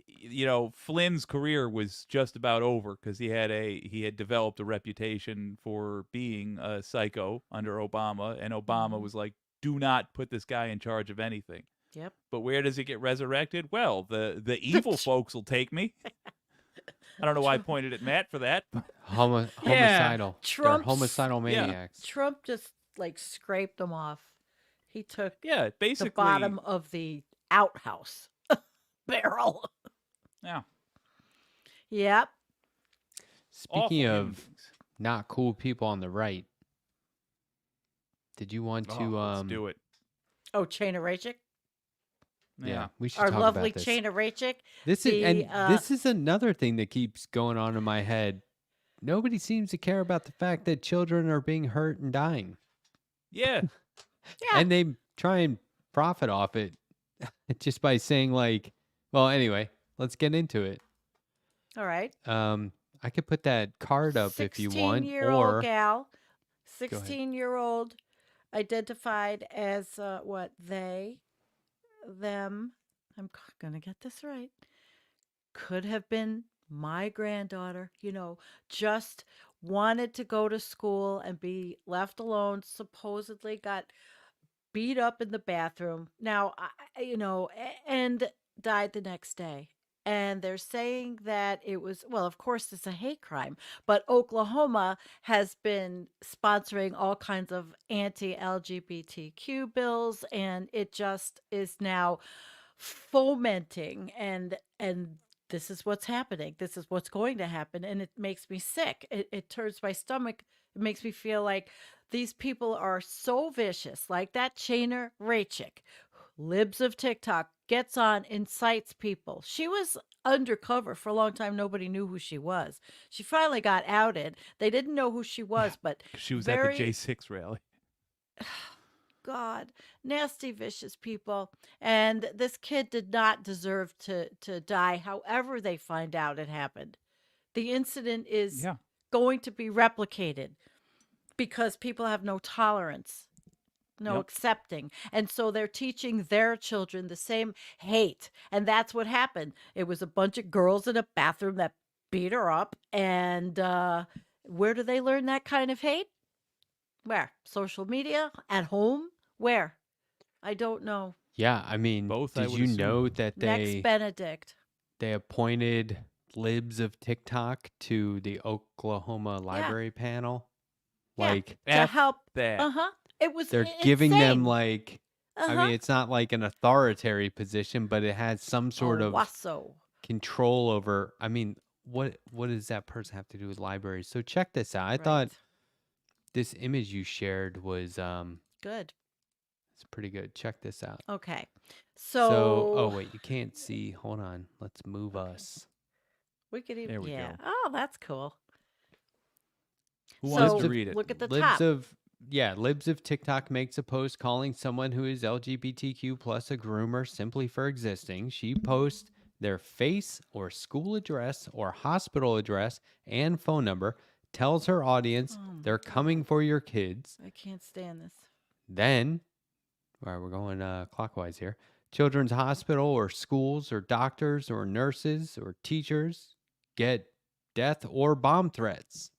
you know, Flynn's career was just about over because he had developed a reputation for being a psycho under Obama, and Obama Mhm. was like, do not put this guy in charge of anything. Yep. But where does he get resurrected? Well, the evil folks will take me. I don't know why I pointed at Matt for that, but Homicidal. They're Trump's- homicidal Yeah. maniacs. Trump just like scraped them off. He took yeah, basically the bottom of the outhouse barrel. Yeah. Yep. Awful Speaking human of beings. not cool people on the right, did you want to Let's do it. Oh, Chaina Rachik, Yeah. we should our talk lovely about this. Chaina Rachik. This is the, this is another thing that keeps going on in my head. Nobody seems to care about the fact that children are being hurt and dying, Yeah. Yeah. and they try and profit off it just by saying like, well, anyway, let's get into it. All right. I could put that card up if you want, 16-year-old or gal, ahead. 16-year-old, identified as what they, them. I'm gonna get this right. Could have been my granddaughter. You know, just wanted to go to school and be left alone. Supposedly got beat up in the bathroom. Now, and died the next day. And they're saying that it was, well, of course, it's a hate crime, but Oklahoma has been sponsoring all kinds of anti LGBTQ bills, and it just is now fomenting and this is what's happening. This is what's going to happen. And it makes me sick. It turns my stomach. It makes me feel like these people are so vicious, like that Chainer Rachik, libs of TikTok, gets on, incites people. She was undercover for a long time. Nobody knew who she was. She finally got outed. They didn't know who she was, but She was very, at the J6 rally. God, nasty, vicious people. And this kid did not deserve to die, however they find out it happened. The incident is Yeah. going to be replicated because people have no tolerance, no Yep. accepting. And so they're teaching their children the same hate. And that's what happened. It was a bunch of girls in a bathroom that beat her up. And where do they learn that kind of hate? Where? Social media? At home? Where? I don't know. yeah, I mean, Both, I did would you assume. know that Next Benedict. they appointed libs of TikTok to the Oklahoma library panel? Yeah. Like To F help. that. Uh-huh. It was they're giving them insane. like, I Uh-huh. mean, it's not like an authoritative position, but it has some sort of Wasso. control over. I mean, what does that person have to do with libraries? So check this out. I thought Right. this image you shared was Good. it's pretty good. Check this out. Okay. So, oh So wait, you can't see. Hold on. Let's move Okay. us. we could even There we yeah. go. Oh, that's cool. Who wants So to read it? look at the Libs top. of Libs of TikTok makes a post calling someone who is LGBTQ plus a groomer simply for existing. She posts their face or school address or hospital address and phone number, tells her audience Oh my they're coming for your kids. I can't stand this. Then, all right, we're going clockwise here. Children's hospital or schools or doctors or nurses or teachers get death or bomb threats.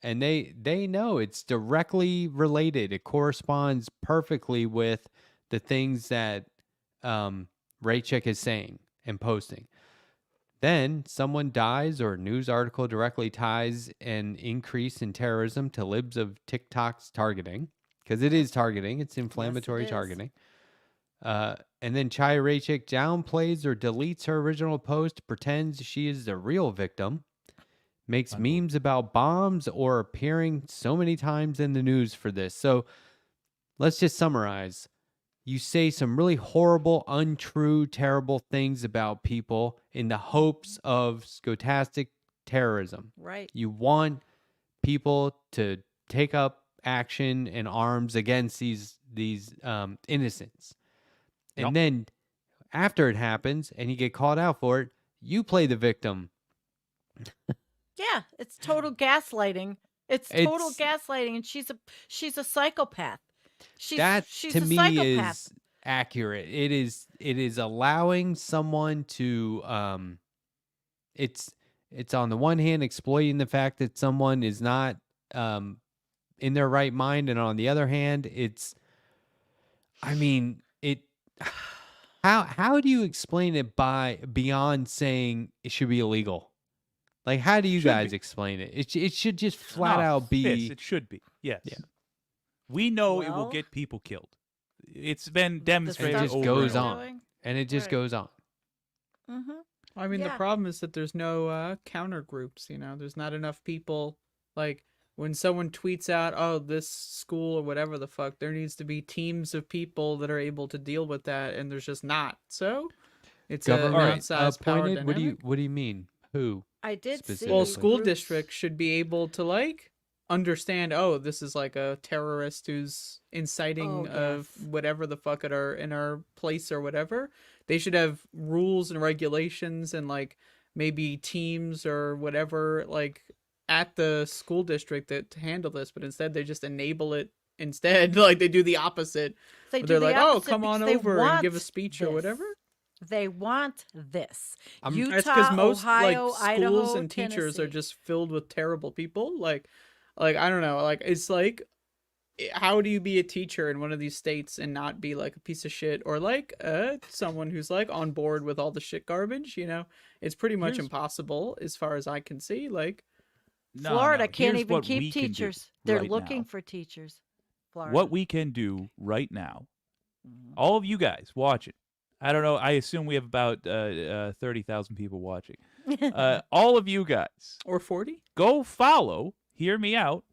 and they know it's directly related. It corresponds perfectly with the things that Raychick is saying and posting. Then someone dies or a news article directly ties an increase in terrorism to libs of TikTok's targeting, because it is targeting. It's inflammatory is. targeting. And then Chai Raychick downplays or deletes her original post, pretends she is the real victim, makes memes about bombs or appearing so many times in the news for this. So let's just summarize. You say some really horrible, untrue, terrible things about people in the hopes of scholastic terrorism. Right. You want people to take up action and arms against these innocents. And then after it happens and you get called out for it, you play the victim. Yeah, it's total gaslighting. It's total gaslighting, and she's a psychopath. She's to a me psychopath. is accurate. It is allowing someone to it's on the one hand exploiting the fact that someone is not in their right mind, and on the other hand it how do you explain it beyond saying it should be illegal? Like, how do you guys explain it? It should just flat out be. Yes, it should be. Yes. Yeah. We know it will Well, get people killed. It's been It demonstrated just over goes and over. on, and it just Right. goes on. Mm-hmm. I mean, the Yeah. problem is that there's no counter groups. You know, there's not enough people. Like when someone tweets out, "Oh, this school or whatever the fuck," there needs to be teams of people that are able to deal with that, and there's just not. So it's Government outsized power appointed. dynamic. What do you mean? Who? I did see. Specifically. Well, school groups- districts should be able to like understand. Oh, this is like a terrorist who's inciting of yes. whatever the fuck in our place or whatever. They should have rules and regulations and like maybe teams or whatever like at the school district that to handle this. But instead, they just enable it. Instead, like they do the opposite. They Where do they're the like, "Oh, opposite come on because they over and give a want speech or this. whatever." They want this. I'm- Utah, That's because most Ohio, like schools Idaho, and teachers are Tennessee. just filled with terrible people. Like I don't know. Like it's like, how do you be a teacher in one of these states and not be like a piece of shit or like someone who's like on board with all the shit garbage? You know, it's pretty much Here's- impossible as far as I can see. Like No, Florida no. can't Here's even what keep we can do teachers. They're right looking now. for teachers. Florida. What we can do right now, Mhm. all of you guys watching. I don't know. I assume we have about 30,000 people watching. All of you guys, or 40. go follow. Hear me out.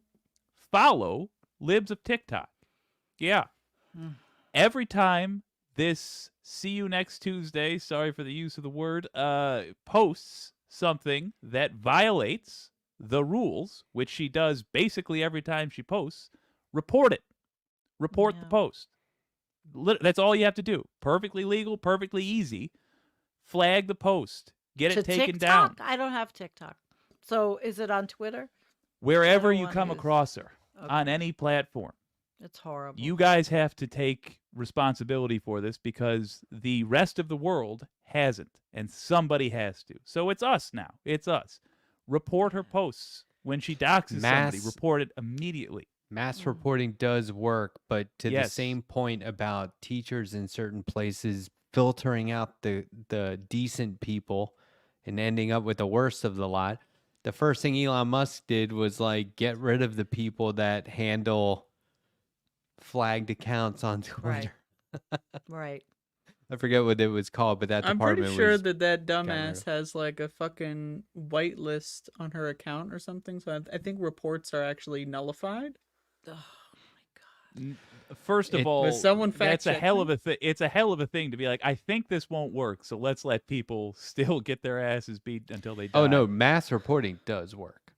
Follow Libs of TikTok. Yeah. Mm. Every time this "see you next Tuesday," sorry for the use of the word, posts something that violates the rules, which she does basically every time she posts, report it. Report the Yeah. post. That's all you have to do. Perfectly legal, perfectly easy. Flag the post. Get To it taken TikTok? down. I don't have TikTok. So is it on Twitter? Wherever don't you wanna come use- across her on Okay. any platform. It's horrible. You guys have to take responsibility for this because the rest of the world hasn't, and somebody has to. So it's us now. It's us. Report her posts. When she doxes somebody, Mass- report it immediately. Mass Mm. reporting does work, but to the Yes. same point about teachers in certain places filtering out the decent people and ending up with the worst of the lot. The first thing Elon Musk did was like get rid of the people that handle flagged accounts on Twitter. Right. I forget what it was called, but that I'm department pretty sure was that rid dumbass of. has like a fucking whitelist on her account or something. So I think reports are actually nullified. Oh my God. First of It- all, But someone that's a fact-check hell me? of a thing. It's a hell of a thing to be like, I think this won't work, so let's let people still get their asses beat until they die. Oh no, mass reporting does work.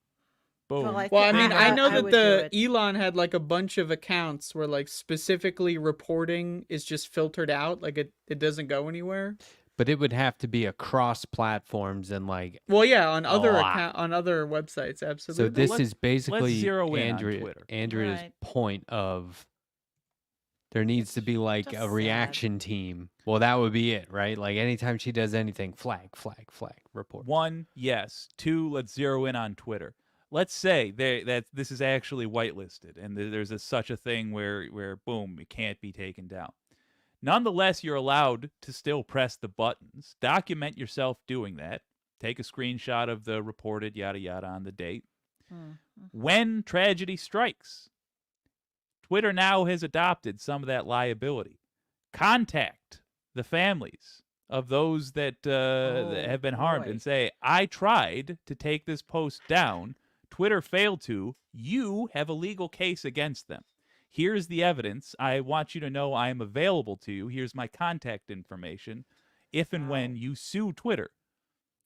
Boom. Well, Well, I think mean, I I know I that would do the it. Elon had like a bunch of accounts where like specifically reporting is just filtered out, like it doesn't go anywhere. But it would have to be across platforms and like Well, yeah, on other lot. on other websites, absolutely. so. This let's- is basically zero in on Twitter. Andrea's Right. point of there needs to be like just a sad. reaction team. Well, that would be it, right? Like anytime she does anything, flag, report. One, yes. Two, let's zero in on Twitter. let's say that this is actually whitelisted and there's such a thing where boom, it can't be taken down. Nonetheless, you're allowed to still press the buttons. Document yourself doing that. Take a screenshot of the reported yada yada on the date. When tragedy strikes, Twitter now has adopted some of that liability. Contact the families of those that have been harmed boy. and say, I tried to take this post down. Twitter failed to. You have a legal case against them. Here's the evidence. I want you to know I am available to you. Here's my contact information. If and when you sue Twitter,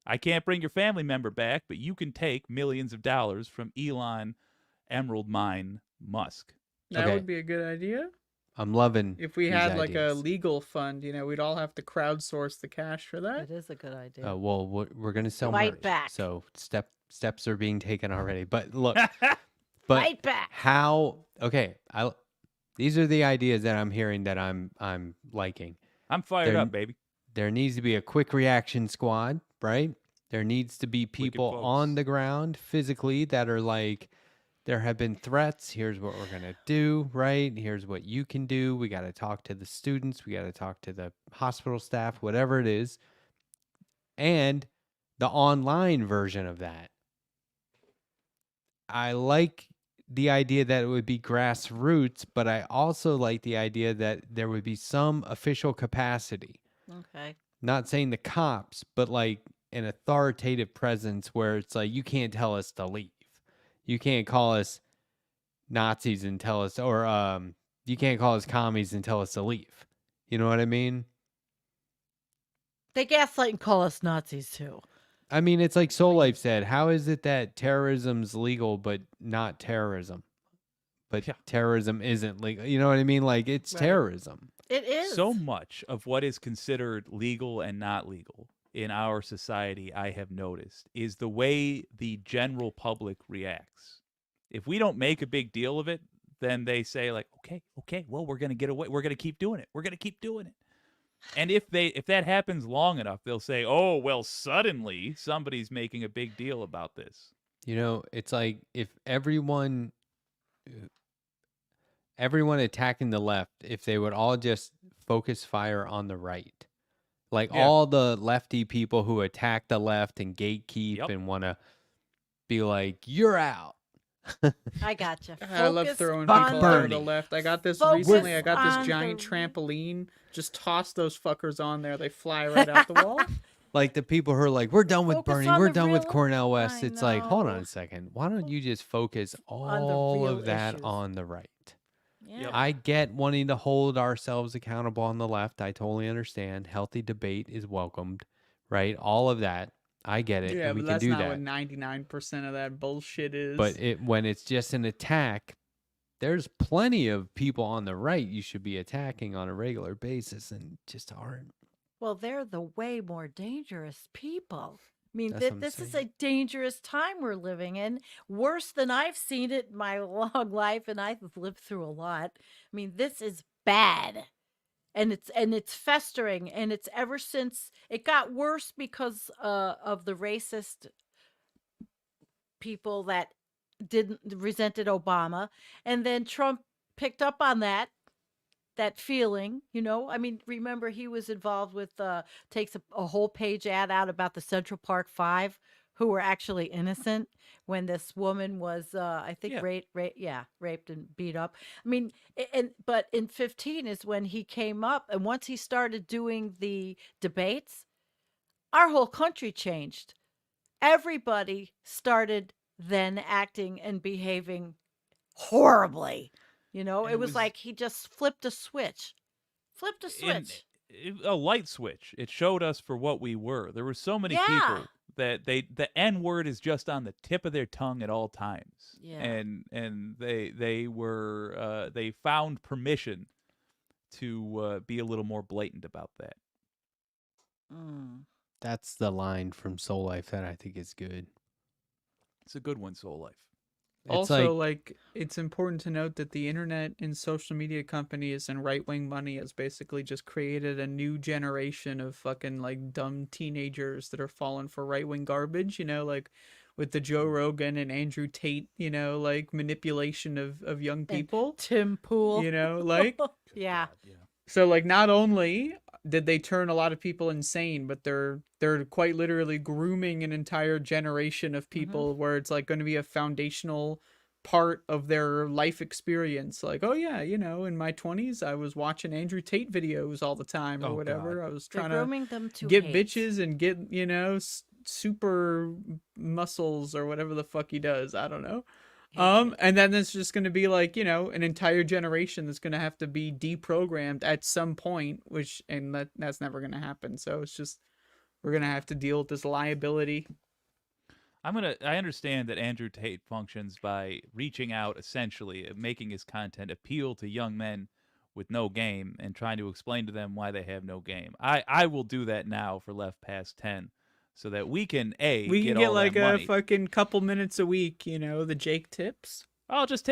I can't bring your family member back, but you can take millions of dollars from Elon, Emerald Mine, Musk. That Okay. would be a good idea. I'm loving If we these had like a ideas. legal fund, we'd all have to crowdsource the cash for that. It is a good idea. Well, we're gonna sell Fight merch, back. so steps are being taken already. But look, but Fight back. how? Okay, these are the ideas that I'm hearing that I'm liking. I'm fired There- up, baby. There needs to be a quick reaction squad, right? There needs to be people on folks. the ground physically that are like, there have been threats. Here's what we're going to do, right? Here's what you can do. We got to talk to the students. We got to talk to the hospital staff, whatever it is. And the online version of that. I like the idea that it would be grassroots, but I also like the idea that there would be some official capacity. Okay. Not saying the cops, but like an authoritative presence where it's like, you can't tell us to leave. You can't call us Nazis and tell us, or you can't call us commies and tell us to leave. You know what I mean? They gaslight and call us Nazis too. I mean, it's like Soul Life said, how is it that terrorism's legal but not terrorism? But Yeah. terrorism isn't legal. You know what I mean? Like, it's Right. terrorism. It is. So much of what is considered legal and not legal in our society, I have noticed, is the way the general public reacts. If we don't make a big deal of it, then they say like, okay, well, we're going to get away. We're going to keep doing it. We're going to keep doing it. And if that happens long enough, they'll say, oh, well, suddenly somebody's making a big deal about this. You know, it's like if everyone attacking the left, if they would all just focus fire on the right. Like Yeah. all the lefty people who attack the left and gatekeep Yep. and want to be like, you're out. I gotcha. I love Focus throwing Fuck people on over Bernie. the left. I got this Focus recently. I got on this giant the- trampoline. Just toss those fuckers on there. They fly right out the wall. Like the people who are like, we're done with Focus Bernie, on we're the done with real- Cornel West. I It's like, hold on know. a second. Why don't you just focus On the all real of that issues. on the right? Yeah. I get wanting to hold ourselves accountable on the left. I totally understand. Healthy debate is welcomed, right? All of that. I get it. Yeah, and we but can that's do not that. what 99% of that bullshit is. But when it's just an attack, there's plenty of people on the right you should be attacking on a regular basis and just aren't. Well, they're the way more dangerous people. I mean, That's what I'm this is a saying. dangerous time we're living in, worse than I've seen it in my long life, and I've lived through a lot. I mean, this is bad, and it's festering, and it's ever since it got worse because of the racist people that resented Obama, and then Trump picked up on that feeling, I mean, remember he was involved with takes a whole page ad out about the Central Park Five who were actually innocent when this woman was I think Yeah. raped and beat up. I mean, but in 15 is when he came up, and once he started doing the debates, our whole country changed. Everybody started then acting and behaving horribly. And It was like he just flipped a switch. Flipped a switch. A light switch. It showed us for what we were. There were so many Yeah. people that the N word is just on the tip of their tongue at all times. Yeah. And they were they found permission to be a little more blatant about that. Mm. That's the line from Soul Life that I think is good. It's a good one, Soul Life. It's Also, like, it's important to note that the internet and social media companies and right-wing money has basically just created a new generation of fucking, like, dumb teenagers that are falling for right-wing garbage. Like, with the Joe Rogan and Andrew Tate, like manipulation of young And people, Tim Pool. like. Yeah. So like not only did they turn a lot of people insane, but they're quite literally grooming an entire generation of people where it's like going to be a foundational part of their life experience. Like, oh yeah, in my 20s I was watching Andrew Tate videos all the time or Oh, whatever. God. I was They're trying to grooming them to get hate. bitches and get, super muscles or whatever the fuck he does. I don't know. Hatred. And then it's just going to be like, an entire generation that's going to have to be deprogrammed at some point, and that's never going to happen. So it's just, we're going to have to deal with this liability. I understand that Andrew Tate functions by reaching out, essentially, making his content appeal to young men with no game and trying to explain to them why they have no game. I will do that now for Left Past 10 so that we can get get all like that a money. fucking couple minutes a week, the Jake tips. I'll just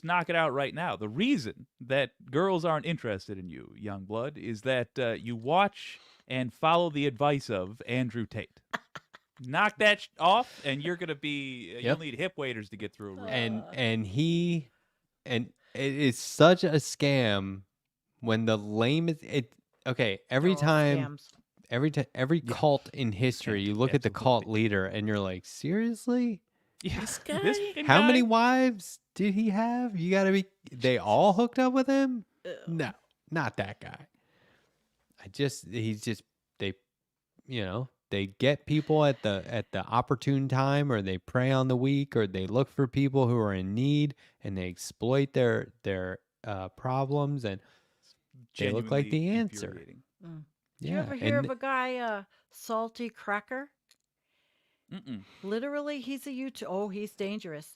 knock it out right now. The reason that girls aren't interested in you, young blood, is that you watch and follow the advice of Andrew Tate. Knock that off, and you're gonna be. You'll need hip waders to get through a room. And it is such a scam when the lamest okay, every They're all time scams. every cult in history, you look at the cult leader and you're like, seriously? Yeah, This guy? fucking How guy? many wives did he have? You gotta be they all hooked up with him? No, not that guy. They get people at the opportune time, or they prey on the weak, or they look for people who are in need and they exploit their problems, and they look like the Genuinely answer. infuriating. Did you ever hear of a guy, Salty Cracker? Mm-mm. Literally, he's a YouTube. Oh, he's dangerous.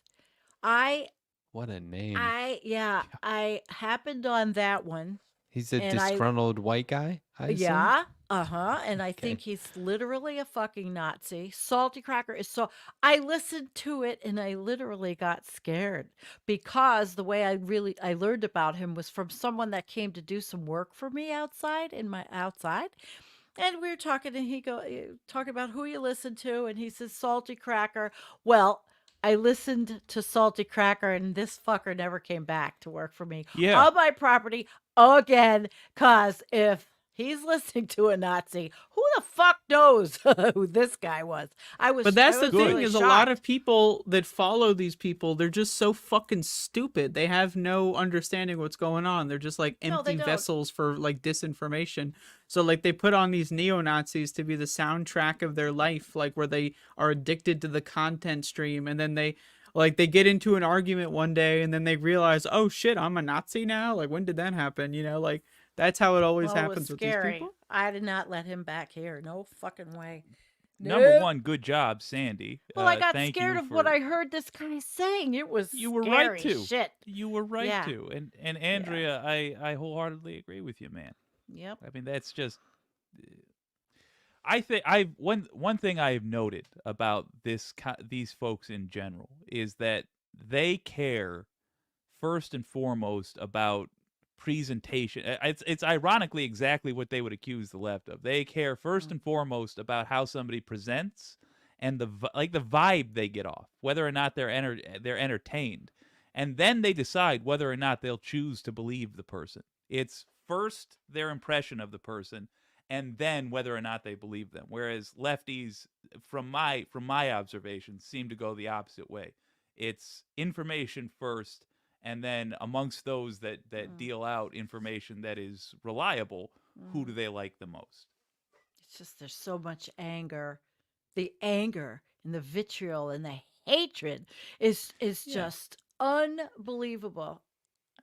What a name. I happened on that one. He's a and I- disgruntled white guy, I assume? Yeah, and I Okay. think he's literally a fucking Nazi. Salty Cracker is so. I listened to it and I literally got scared because the way I learned about him was from someone that came to do some work for me outside, and we were talking, and he talking about who you listen to, and he says Salty Cracker. Well, I listened to Salty Cracker, and this fucker never came back to work for me Yeah. on my property again. Cause if he's listening to a Nazi, who the fuck knows who this guy was? But that's the thing really is a lot shocked. of people that follow these people, they're just so fucking stupid. They have no understanding what's going on. They're just like No, they empty don't. vessels for like disinformation. So like they put on these neo-Nazis to be the soundtrack of their life, like where they are addicted to the content stream, and then they get into an argument one day and then they realize, oh shit, I'm a Nazi now? Like when did that happen? Like that's how it always Well, it was happens with these scary. people. I did not let him back here. No fucking way. Number Nope. one, good job, Sandy. Well, I got thank scared you of what for- I heard this guy saying. It was You were scary right to. shit. You were right Yeah. to. And Andrea, I wholeheartedly agree with you, man. Yep. I mean, that's just. I think one thing I have noted about these folks in general is that they care first and foremost about presentation. It's ironically exactly what they would accuse the left of. They care first and foremost about how somebody presents and the vibe they get off, whether or not they're entertained, and then they decide whether or not they'll choose to believe the person. It's first their impression of the person, and then whether or not they believe them. Whereas lefties, from my observations, seem to go the opposite way. It's information first, and then amongst those that deal out information that is reliable, who do they like the most? It's just there's so much anger. The anger and the vitriol and the hatred is just unbelievable.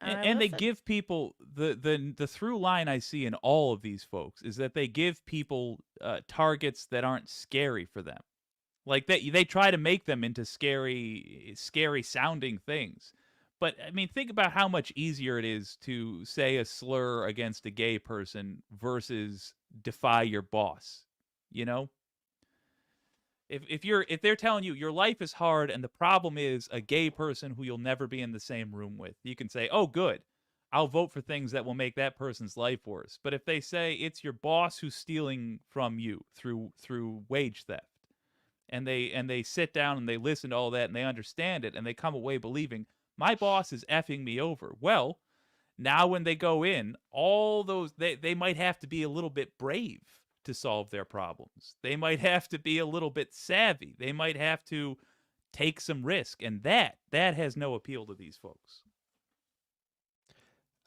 And they give people the through line I see in all of these folks is that they give people targets that aren't scary for them. Like they try to make them into scary sounding things. But I mean, think about how much easier it is to say a slur against a gay person versus defy your boss. You know? If they're telling you your life is hard and the problem is a gay person who you'll never be in the same room with, you can say, "Oh, good. I'll vote for things that will make that person's life worse." But if they say it's your boss who's stealing from you through wage theft, and they sit down and they listen to all that and they understand it and they come away believing my boss is effing me over. Well, now when they go in, all those they might have to be a little bit brave to solve their problems. They might have to be a little bit savvy. They might have to take some risk, and that has no appeal to these folks.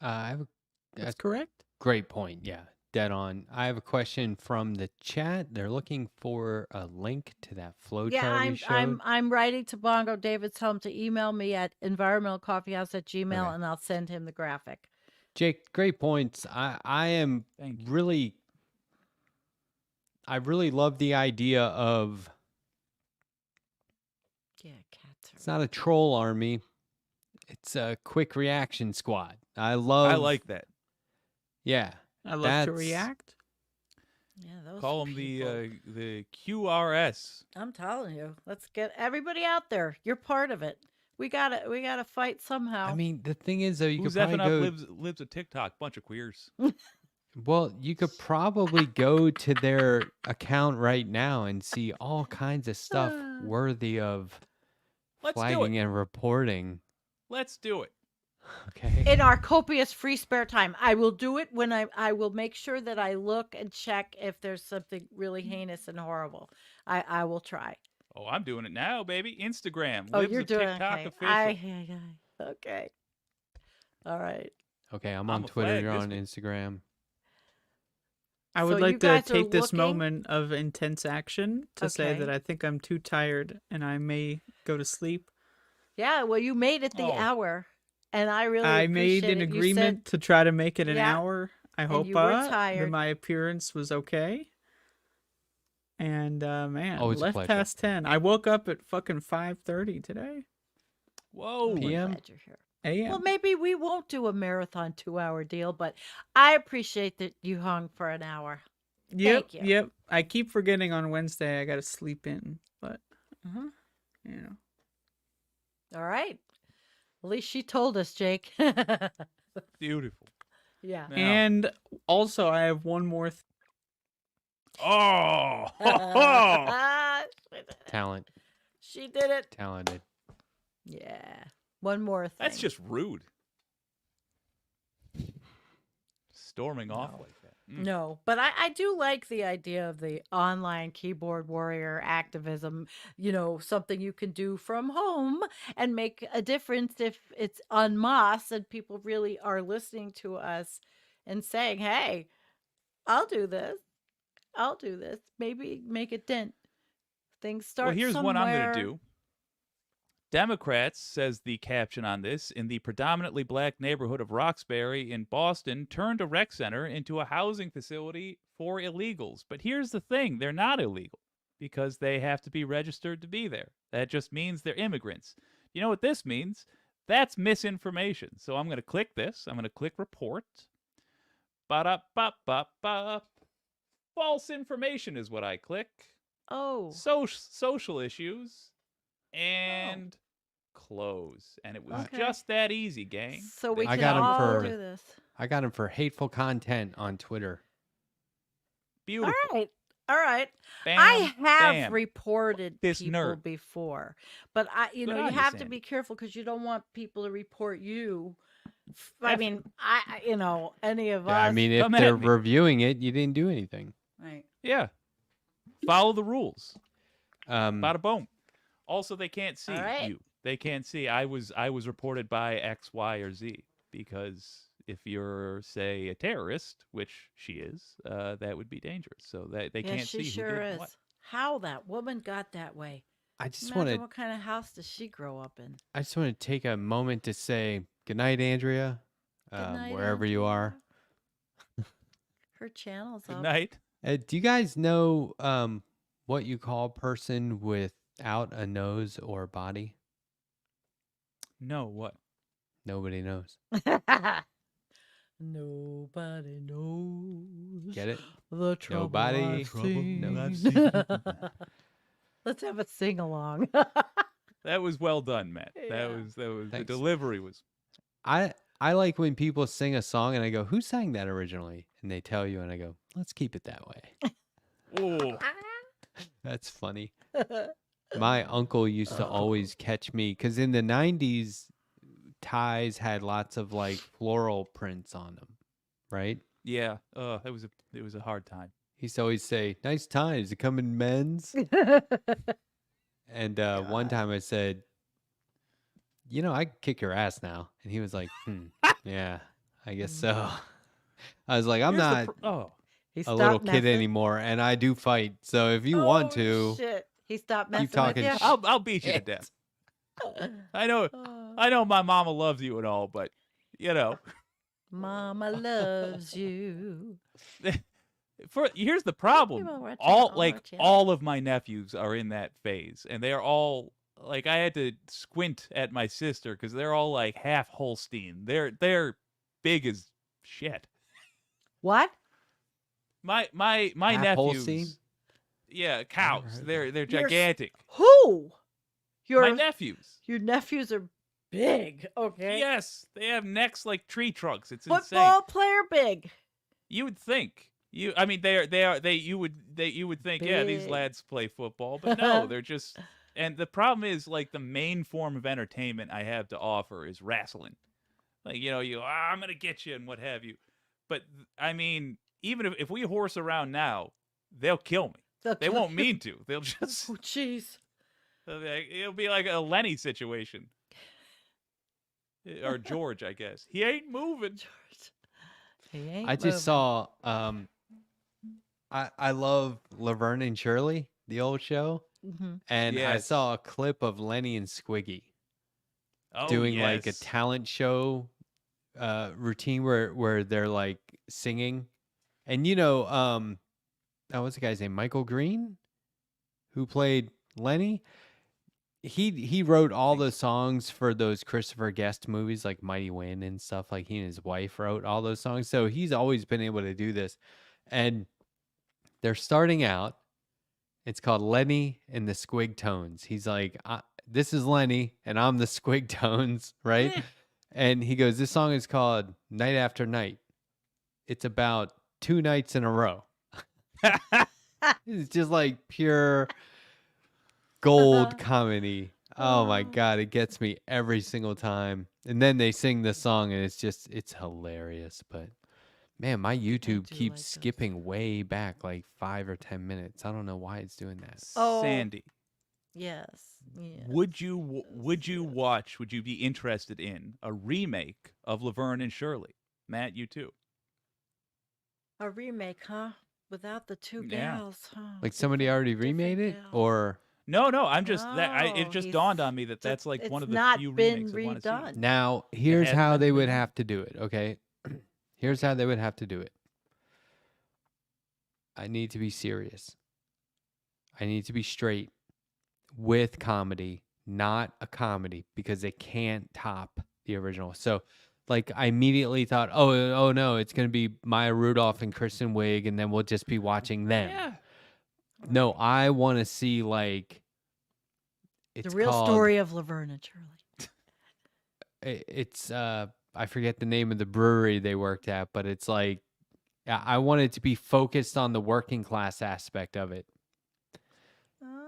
I have That's correct. great point. Yeah, dead on. I have a question from the chat. They're looking for a link to that flow Yeah, chart we showed. I'm writing to Bongo David. Tell him to email me at environmentalcoffeehouse@gmail, Okay. and I'll send him the graphic. Jake, great points. I am Thank you. really, I really love the idea of Yeah, cats it's not a troll army. It's a quick reaction squad. I like that. Yeah. I love to That's- react. Yeah, those Call them people. the QRS. I'm telling you, let's get everybody out there. You're part of it. We gotta fight somehow. I mean, the thing is, though, you Who's could effing probably up go. lives with TikTok? Bunch of queers. Well, you could probably go to their account right now and see all kinds of stuff worthy of Let's do flagging it. and reporting. Let's do it. Okay. in our copious free spare time, I will do it when I will make sure that I look and check if there's something really heinous and horrible. I will try. Oh, I'm doing it now, baby. Instagram. Oh, Lives you're with doing TikTok okay. official. Okay. All right. Okay, I'm I'm on a Twitter. flag You're this on one. Instagram. I So would you like to guys are take this looking- moment of intense action to say Okay. that I think I'm too tired and I may go to sleep. Yeah. Well, you made it the Oh. hour, and I really I made appreciate an it. You agreement said- to try to make it an Yeah, hour. I and hope you were that tired. my appearance was okay. And man, Always a left pleasure. past 10. I woke up at fucking 5:30 today. Whoa. I'm PM? glad you're here. AM. Well, maybe we won't do a marathon 2-hour deal, but I appreciate that you hung for an hour. Yep, Thank you. yep. I keep forgetting on Wednesday I got to sleep in, but Mhm. you know. All right. At least she told us, Jake. Beautiful. Yeah. Now- And also I have one more Oh. Talent. She did it. Talented. Yeah. One more thing. That's just rude. Storming off No. like that. No, but I do like the idea of the online keyboard warrior activism, something you can do from home and make a difference if it's en masse and people really are listening to us and saying, hey, I'll do this. I'll do this. Maybe make a dent. Things start Well, here's somewhere. what I'm going to do. Democrats, says the caption on this, in the predominantly black neighborhood of Roxbury in Boston, turned a rec center into a housing facility for illegals. But here's the thing, they're not illegal because they have to be registered to be there. That just means they're immigrants. You know what this means? That's misinformation. So I'm going to click this. I'm going to click report. Ba-da-ba-ba-ba. False information is what I click. Oh. Social issues and close. And it was Okay. just that easy, gang. So we I can got 'em all for- do this. I got him for hateful content on Twitter. Beautiful. All right. Bam, I have bam. reported This people nerd. before, but you Good you on you, have to Sandy. be careful because you don't want people to report you. I Def- mean, any of us. Yeah, I mean, if Come at they're me. reviewing it, you didn't do anything. right. Yeah. Follow the rules. Um, Bada boom. Also, they can't see All right. you. They can't see. I was reported by X, Y, or Z because if you're, say, a terrorist, which she is, that would be dangerous. So that they Yeah, can't she see sure who did is. what. How that woman got that way? I just Imagine want to what kind of house does she grow up in? I just want to take a moment to say good night, Andrea, Good night, wherever you are. Andrea. Her channel's Good up. night. Do you guys know what you call a person without a nose or body? No, what? Nobody knows. Nobody knows. Get it? The trouble Nobody I've seen. knows. I've seen. Let's have a sing along. That was well done, Matt. Yeah. That was the Thanks. delivery was I like when people sing a song and I go, "Who sang that originally?" And they tell you, and I go, "Let's keep it that way." oh That's funny. My uncle used to always catch me because in the 90s, ties had lots of like floral prints on them, right? Yeah. It was a hard time. He used to always say, "Nice ties. They come in men's." And one time I said, I could kick your ass now. And he was like, yeah, I guess so. I was like, I'm Here's the not He a stopped little kid messing. anymore, and I do fight. So if you want to, Shit. He stopped messing keep talking with you. I'll beat you to death. I know my mama loves you and all, but Mama loves you. Here's the problem. People watch it All all like the time. all of my nephews are in that phase, and they're all like I had to squint at my sister because they're all like half Holstein. They're big as shit. What? My Half nephews, Holstein? yeah, cows. heard They're You're s- gigantic. Who? My nephews. Your nephews are big. Okay. Yes, they have necks like tree trunks. It's insane. Football player big. You would think. You would think, yeah, these Big. lads play football, but no, they're just. And the problem is, like, the main form of entertainment I have to offer is wrestling. Like, I'm gonna get you and what have you. But I mean, even if we horse around now, they'll kill me. They won't mean to. They'll just. Oh, jeez. It'll be like a Lenny situation. Or George, I guess. He ain't moving. George. He ain't I just moving. saw. I love Laverne and Shirley, the old show, Mhm. and I Yes. saw a clip of Lenny and Squiggy Oh, doing like a yes. talent show routine where they're like singing, and what's the guy's name? Michael Green, who played Lenny. He wrote all the songs for those Christopher Guest movies like Mighty Wind and stuff. Like he and his wife wrote all those songs, so he's always been able to do this. And they're starting out. It's called Lenny and the Squig Tones. He's like, "This is Lenny, and I'm the Squig Tones," right? And he goes, "This song is called Night After Night. It's about 2 nights in a row." It's just like pure gold comedy. Oh my God, it gets me every single time. And then they sing the song, and it's hilarious. But man, my YouTube do keeps like those. skipping way back like 5 or 10 minutes. I don't know why it's doing that. Oh. Sandy. Yes. Yes. Would you be interested in a remake of Laverne and Shirley? Matt, you too. A remake, huh? Without the two Yeah. gals, huh? Like somebody already remade it, gals. or No, I'm just it No, just he's dawned on me that that's just- like one it's of the not few been remakes I want to see. redone. now here's hasn't how been they would redone? have to do it. Okay, here's how they would have to do it. I need to be serious. I need to be straight with comedy, not a comedy, because they can't top the original. So, like, I immediately thought, oh no, it's gonna be Maya Rudolph and Kristen Wiig, and then we'll just be watching them. Yeah. No, I want to see like it's The real called, story of Laverne and Shirley. It's I forget the name of the brewery they worked at, but it's like I want it to be focused on the working class aspect of it.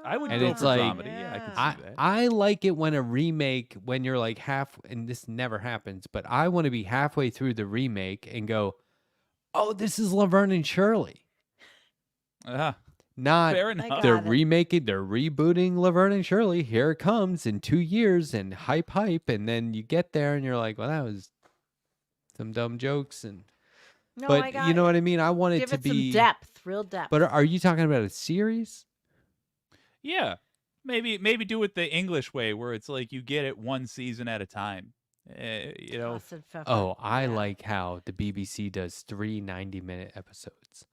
I would And go it's for like- comedy. Yeah, I can see that. I like it when a remake, when you're like and this never happens, but I want to be halfway through the remake and go, "Oh, this is Laverne and Shirley." Not Fair I enough. got they're it. remaking, they're rebooting Laverne and Shirley. Here it comes in 2 years, and hype, and then you get there and you're like, "Well, that was some dumb jokes." And No, but I got you know it. what I mean? I want it Give to it be some depth, real depth. But are you talking about a series? Yeah. Maybe do it the English way where it's like you get it one season at a time. Toss and pepper. Oh, I Yeah. like how the BBC does 3 90-minute episodes.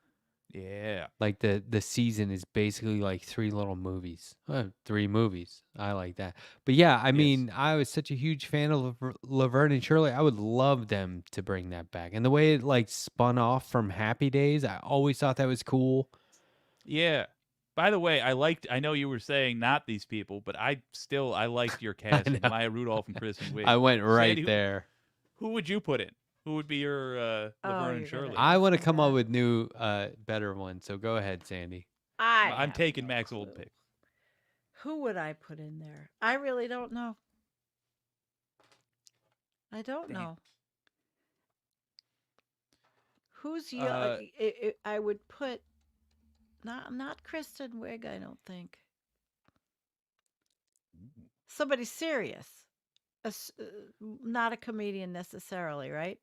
Yeah. Like the season is basically like 3 little movies. 3 movies. I like that. But yeah, I mean, I was such a huge fan of Laverne and Shirley. I would love them to bring that back. And the way it like spun off from Happy Days, I always thought that was cool. Yeah. By the way, I know you were saying not these people, but I liked your cast of know. Maya Rudolph and Kristen Wiig. I went right Sandy, there. Who would you put in? Who would be your Laverne and you're Shirley? gonna- I want to Yes, come up yeah. with new better ones. So go ahead, Sandy. I'm have taking no Mac's old clue. pick. Who would I put in there? I really don't know. I don't Damn. know. Who's you? I would put not Kristen Wiig. I don't think somebody serious. Not a comedian necessarily, right?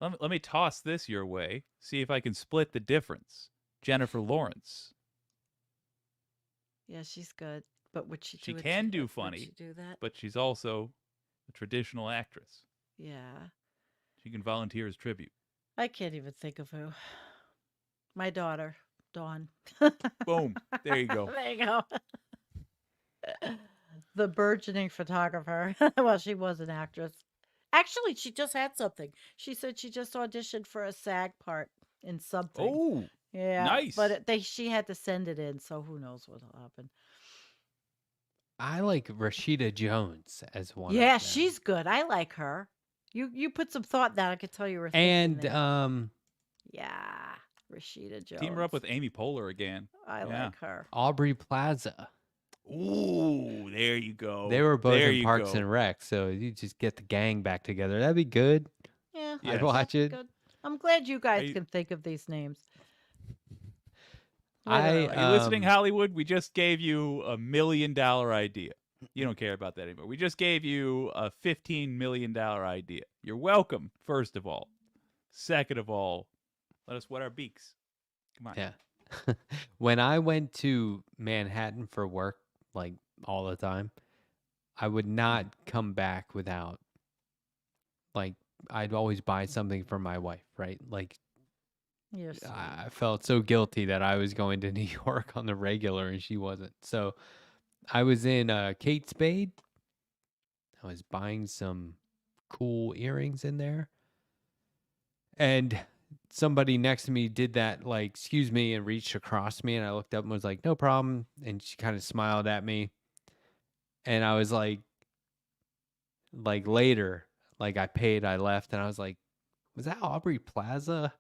Let me toss this your way. See if I can split the difference. Jennifer Lawrence. Yeah, she's good. But would she? She do it can to- do would funny, she do that? but she's also a traditional actress. Yeah, She can volunteer as tribute. I can't even think of who. My daughter, Dawn. Boom. There you go. There you go. The burgeoning photographer. Well, she was an actress. Actually, she just had something. She said she just auditioned for a SAG part in something. Oh, Yeah, nice. but she had to send it in, so who knows what'll happen. I like Rashida Jones as one. Yeah, of them. she's good. I like her. You put some thought in that. I could tell you were thinking And there. Yeah, Rashida Jones. team her up with Amy Poehler again. I yeah. like her. Aubrey Plaza. Ooh, there you go. They were both There in you Parks go. and Rec, so you just get the gang back together. That'd be good. Yeah, Yes. I'd watch it. good. I'm glad you guys you- can think of these names. I, Literally. Are you listening, Hollywood? We just gave you $1 million idea. You don't care about that anymore. We just gave you a $15 million idea. You're welcome, first of all. Second of all, let us wet our beaks. Come on. Yeah. When I went to Manhattan for work, like all the time, I would not come back without, like, I'd always buy something for my wife, right? Like, You're sweet. I felt so guilty that I was going to New York on the regular and she wasn't. So I was in Kate Spade. I was buying some cool earrings in there. And somebody next to me did that, like, excuse me, and reached across me. And I looked up and was like, no problem. And she kind of smiled at me. And I was like later, like I paid, I left. And I was like, was that Aubrey Plaza?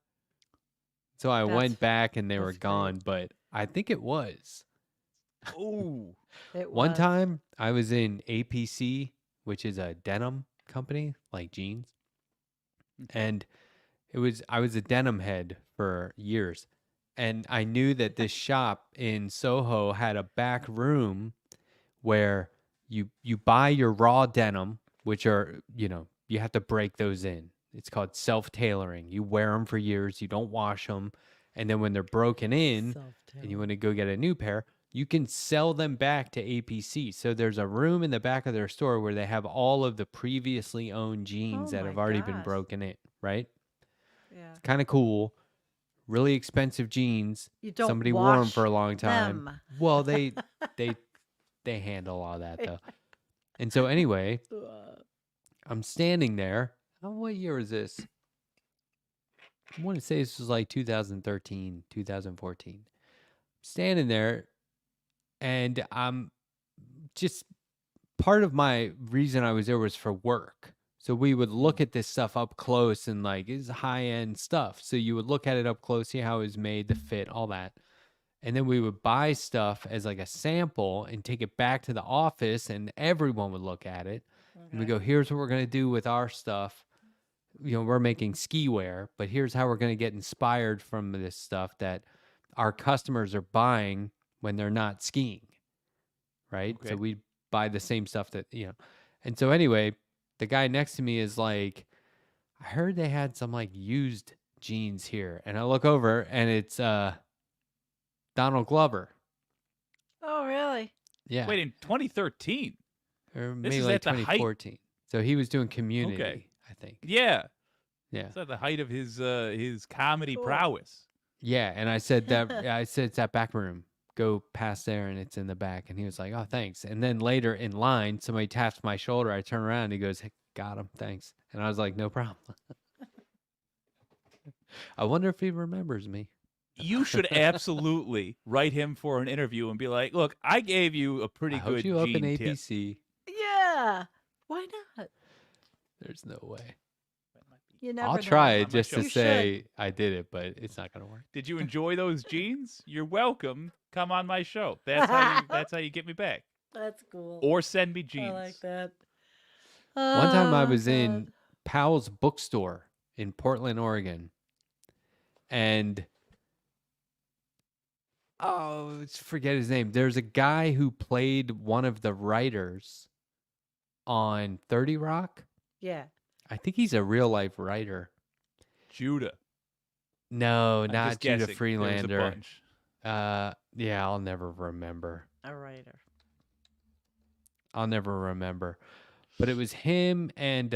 So I That's- went back and they were that's great. gone, but I think it was. Ooh. It One was. time I was in APC, which is a denim company, like jeans. And I was a denim head for years. And I knew that this shop in Soho had a back room where you buy your raw denim, which are, you have to break those in. It's called self-tailoring. You wear them for years, you don't wash them, and then when they're broken in and you want to go get a new pair, you can sell them back to APC. So there's a room in the back of their store where they have all of the previously owned jeans that my have already been gosh. broken in, right? Yeah. Kind of cool. Really expensive jeans. You don't Somebody wore them wash for a long time. them. Well, they handle all that though. And so anyway, I'm standing there. Oh, what year was this? I want to say this was like 2013, 2014. Standing there, and I'm just, part of my reason I was there was for work. So we would look at this stuff up close and like, it's high-end stuff. So you would look at it up close, see how it was made, the fit, all that. And then we would buy stuff as like a sample and take it back to the office and everyone would look at it. And we go, here's what we're going to do with our stuff. We're making ski wear, but here's how we're going to get inspired from this stuff that our customers are buying when they're not skiing. Right. Okay. So we buy the same stuff that, and so anyway, the guy next to me is like, I heard they had some like used jeans here. And I look over and it's, Donald Glover. Oh, really? Yeah. Wait, in 2013? Or this maybe is like at the height- 2014. So he was doing Community, I think. Yeah. Yeah. It's at the height of his comedy Cool. prowess. Yeah. And I said it's that back room. Go past there and it's in the back. And he was like, oh, thanks. And then later in line, somebody taps my shoulder. I turn around and he goes, hey, got him. Thanks. And I was like, no problem. I wonder if he remembers me. You should absolutely write him for an interview and be like, look, I gave you a pretty I good hooked you up in gene tip. APC. Yeah. Why not? There's no way. You never I'll know. try On it my just show. to You say I did it, but it's not going to work. Did you enjoy those jeans? You're welcome. Come on my show. That's how you get me back. That's cool. or send me jeans. I like that. One time I Oh, was God. in Powell's bookstore in Portland, Oregon, and forget his name. There's a guy who played one of the writers on 30 Rock. Yeah. I think he's a real life writer. Judah. No, I'm not just Judah guessing. There was a Freelander. bunch. Yeah, I'll never remember. A writer. I'll never remember. But it was him and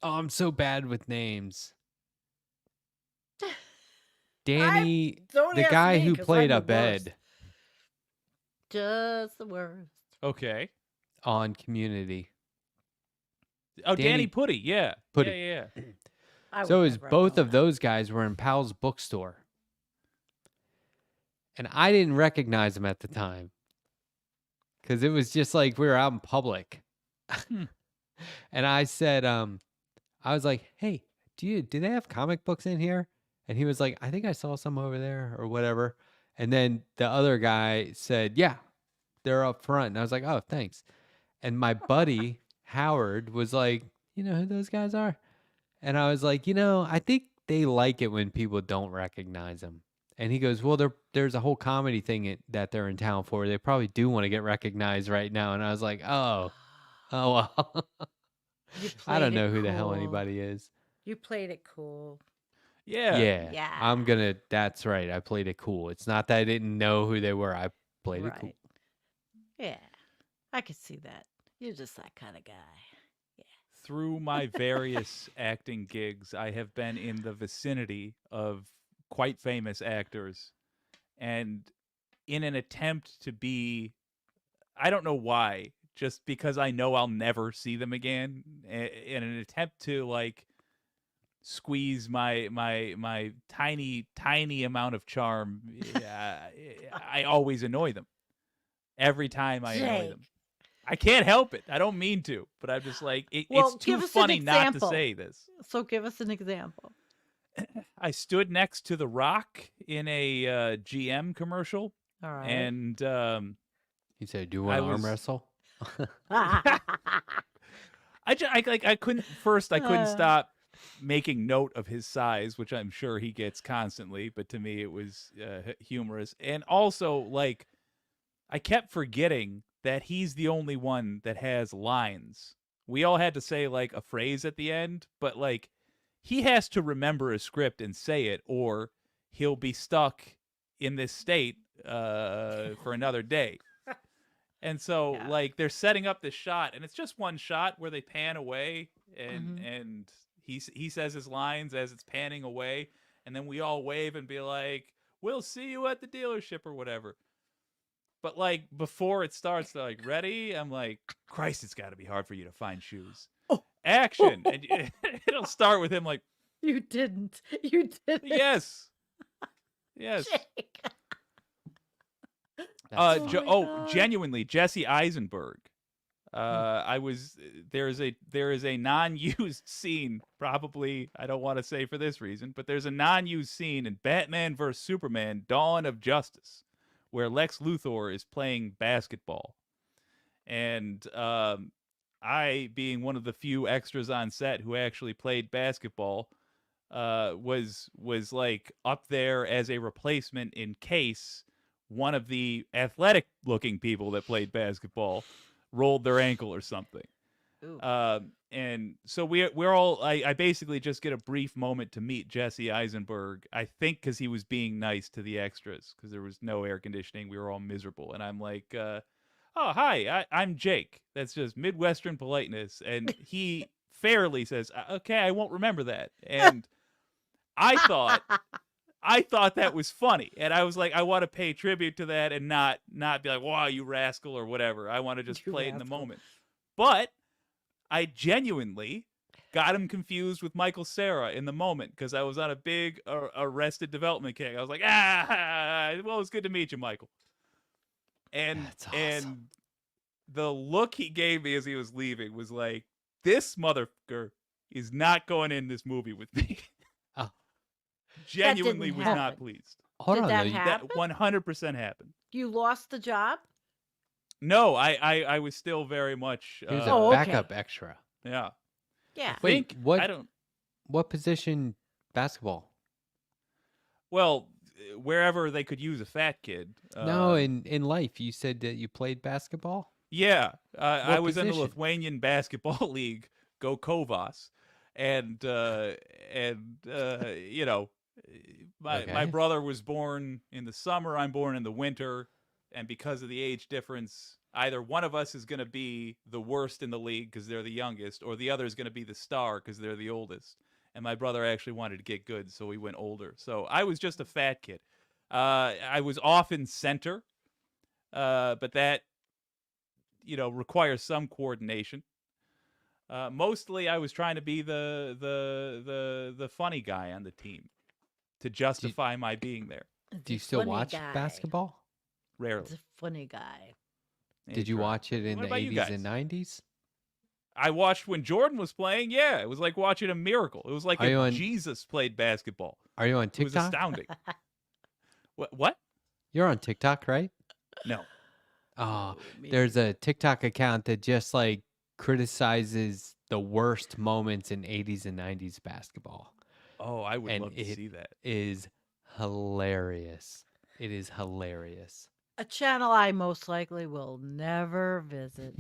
I'm so bad with names. Danny, don't the ask guy me, who 'cause played I'm the worst. Abed Just the worst. Okay. on Community. Oh, Danny Danny Putty. Yeah. Putty. Yeah. I So would is never have both known of that. those guys were in Powell's bookstore. And I didn't recognize him at the time. Because it was just like we were out in public. Hmm. And I said, I was like, hey, do they have comic books in here? And he was like, I think I saw some over there or whatever. And then the other guy said, yeah, they're up front. And I was like, oh, thanks. And my buddy Howard was like, you know who those guys are? And I was like, I think they like it when people don't recognize them. And he goes, well, there's a whole comedy thing that they're in town for. They probably do want to get recognized right now. And I was like, oh well. You I don't played know it who the hell cool. anybody is. You played it cool. Yeah. Yeah. That's right. I played it cool. It's not that I didn't know who they were. I played it cool. Right. Yeah. I could see that. You're just that kind of guy. Through my various acting gigs, I have been in the vicinity of quite famous actors. And in an attempt to be, I don't know why, just because I know I'll never see them again, in an attempt to like squeeze my tiny amount of charm, I always annoy them. Every time I annoy them. I can't help it. I don't mean to, but I'm just like, Well, it's too give us an funny not to example. say this. So give us an example. I stood next to The Rock in a GM commercial, All right. and He said, do you want to arm was- wrestle? I couldn't Uh. stop making note of his size, which I'm sure he gets constantly, but to me it was humorous. And also, like, I kept forgetting that he's the only one that has lines. We all had to say like a phrase at the end, but like he has to remember a script and say it, or he'll be stuck in this state for another day. And so Yeah. like they're setting up this shot, and it's just one shot where they pan away, and he says his lines as it's panning away, and then we all wave and be like, "We'll see you at the dealership," or whatever. But like before it starts, they're like, "Ready?" I'm like, "Christ, it's got to be hard for you to find shoes." Oh. Action, and it'll start with him like, You didn't. You didn't. "Yes, yes." Jake. That's Oh fine. my God. Genuinely, Jesse Eisenberg. There is a non-used scene, probably, I don't want to say for this reason, but there's a non-used scene in Batman vs Superman: Dawn of Justice, where Lex Luthor is playing basketball, and I, being one of the few extras on set who actually played basketball, was like up there as a replacement in case one of the athletic looking people that played basketball rolled their ankle or something. Ooh. And so we're all, I basically just get a brief moment to meet Jesse Eisenberg, I think because he was being nice to the extras, because there was no air conditioning. We were all miserable. And I'm like, oh, hi, I'm Jake. That's just Midwestern politeness. And he fairly says, okay, I won't remember that. And I thought that was funny. And I was like, I want to pay tribute to that and not be like, wow, you rascal or whatever. I want to just You play it in the rascal. moment. But I genuinely got him confused with Michael Cera in the moment, because I was on a big Arrested Development kick. I was like, well, it's good to meet you, Michael. And That's awesome. and the look he gave me as he was leaving was like, this motherfucker is not going in this movie with me. Oh. Genuinely didn't was not happen. pleased. Hold Did on. that though. happen? That 100% happened. You lost the job? No, I was still very much. He was Oh, a okay. backup extra. Yeah. Yeah. I think what? I don't. What position basketball? Well, wherever they could use a fat kid. No, in life, you said that you played basketball. Yeah, I What was in the position? Lithuanian basketball league, Go Kovas, and you know, my Okay. brother was born in the summer. I'm born in the winter, and because of the age difference, either one of us is going to be the worst in the league because they're the youngest, or the other is going to be the star because they're the oldest. And my brother actually wanted to get good, so he went older. So I was just a fat kid. I was often center, but that requires some coordination. Mostly, I was trying to be the funny guy on the team to justify my being there. Do you The still funny watch guy. basketball? Rarely. The funny guy. Did you Try. watch it in What the about you 80s guys? and 90s? I watched when Jordan was playing. Yeah, it was like watching a miracle. It was like Are you if on- Jesus played basketball. Are you on It was TikTok? astounding. What? You're on TikTok, right? No. Oh, Me there's a TikTok account that just like criticizes the worst moments in 80s and 90s basketball. Oh, I would And love to it see that. is hilarious. It is hilarious. A channel I most likely will never visit.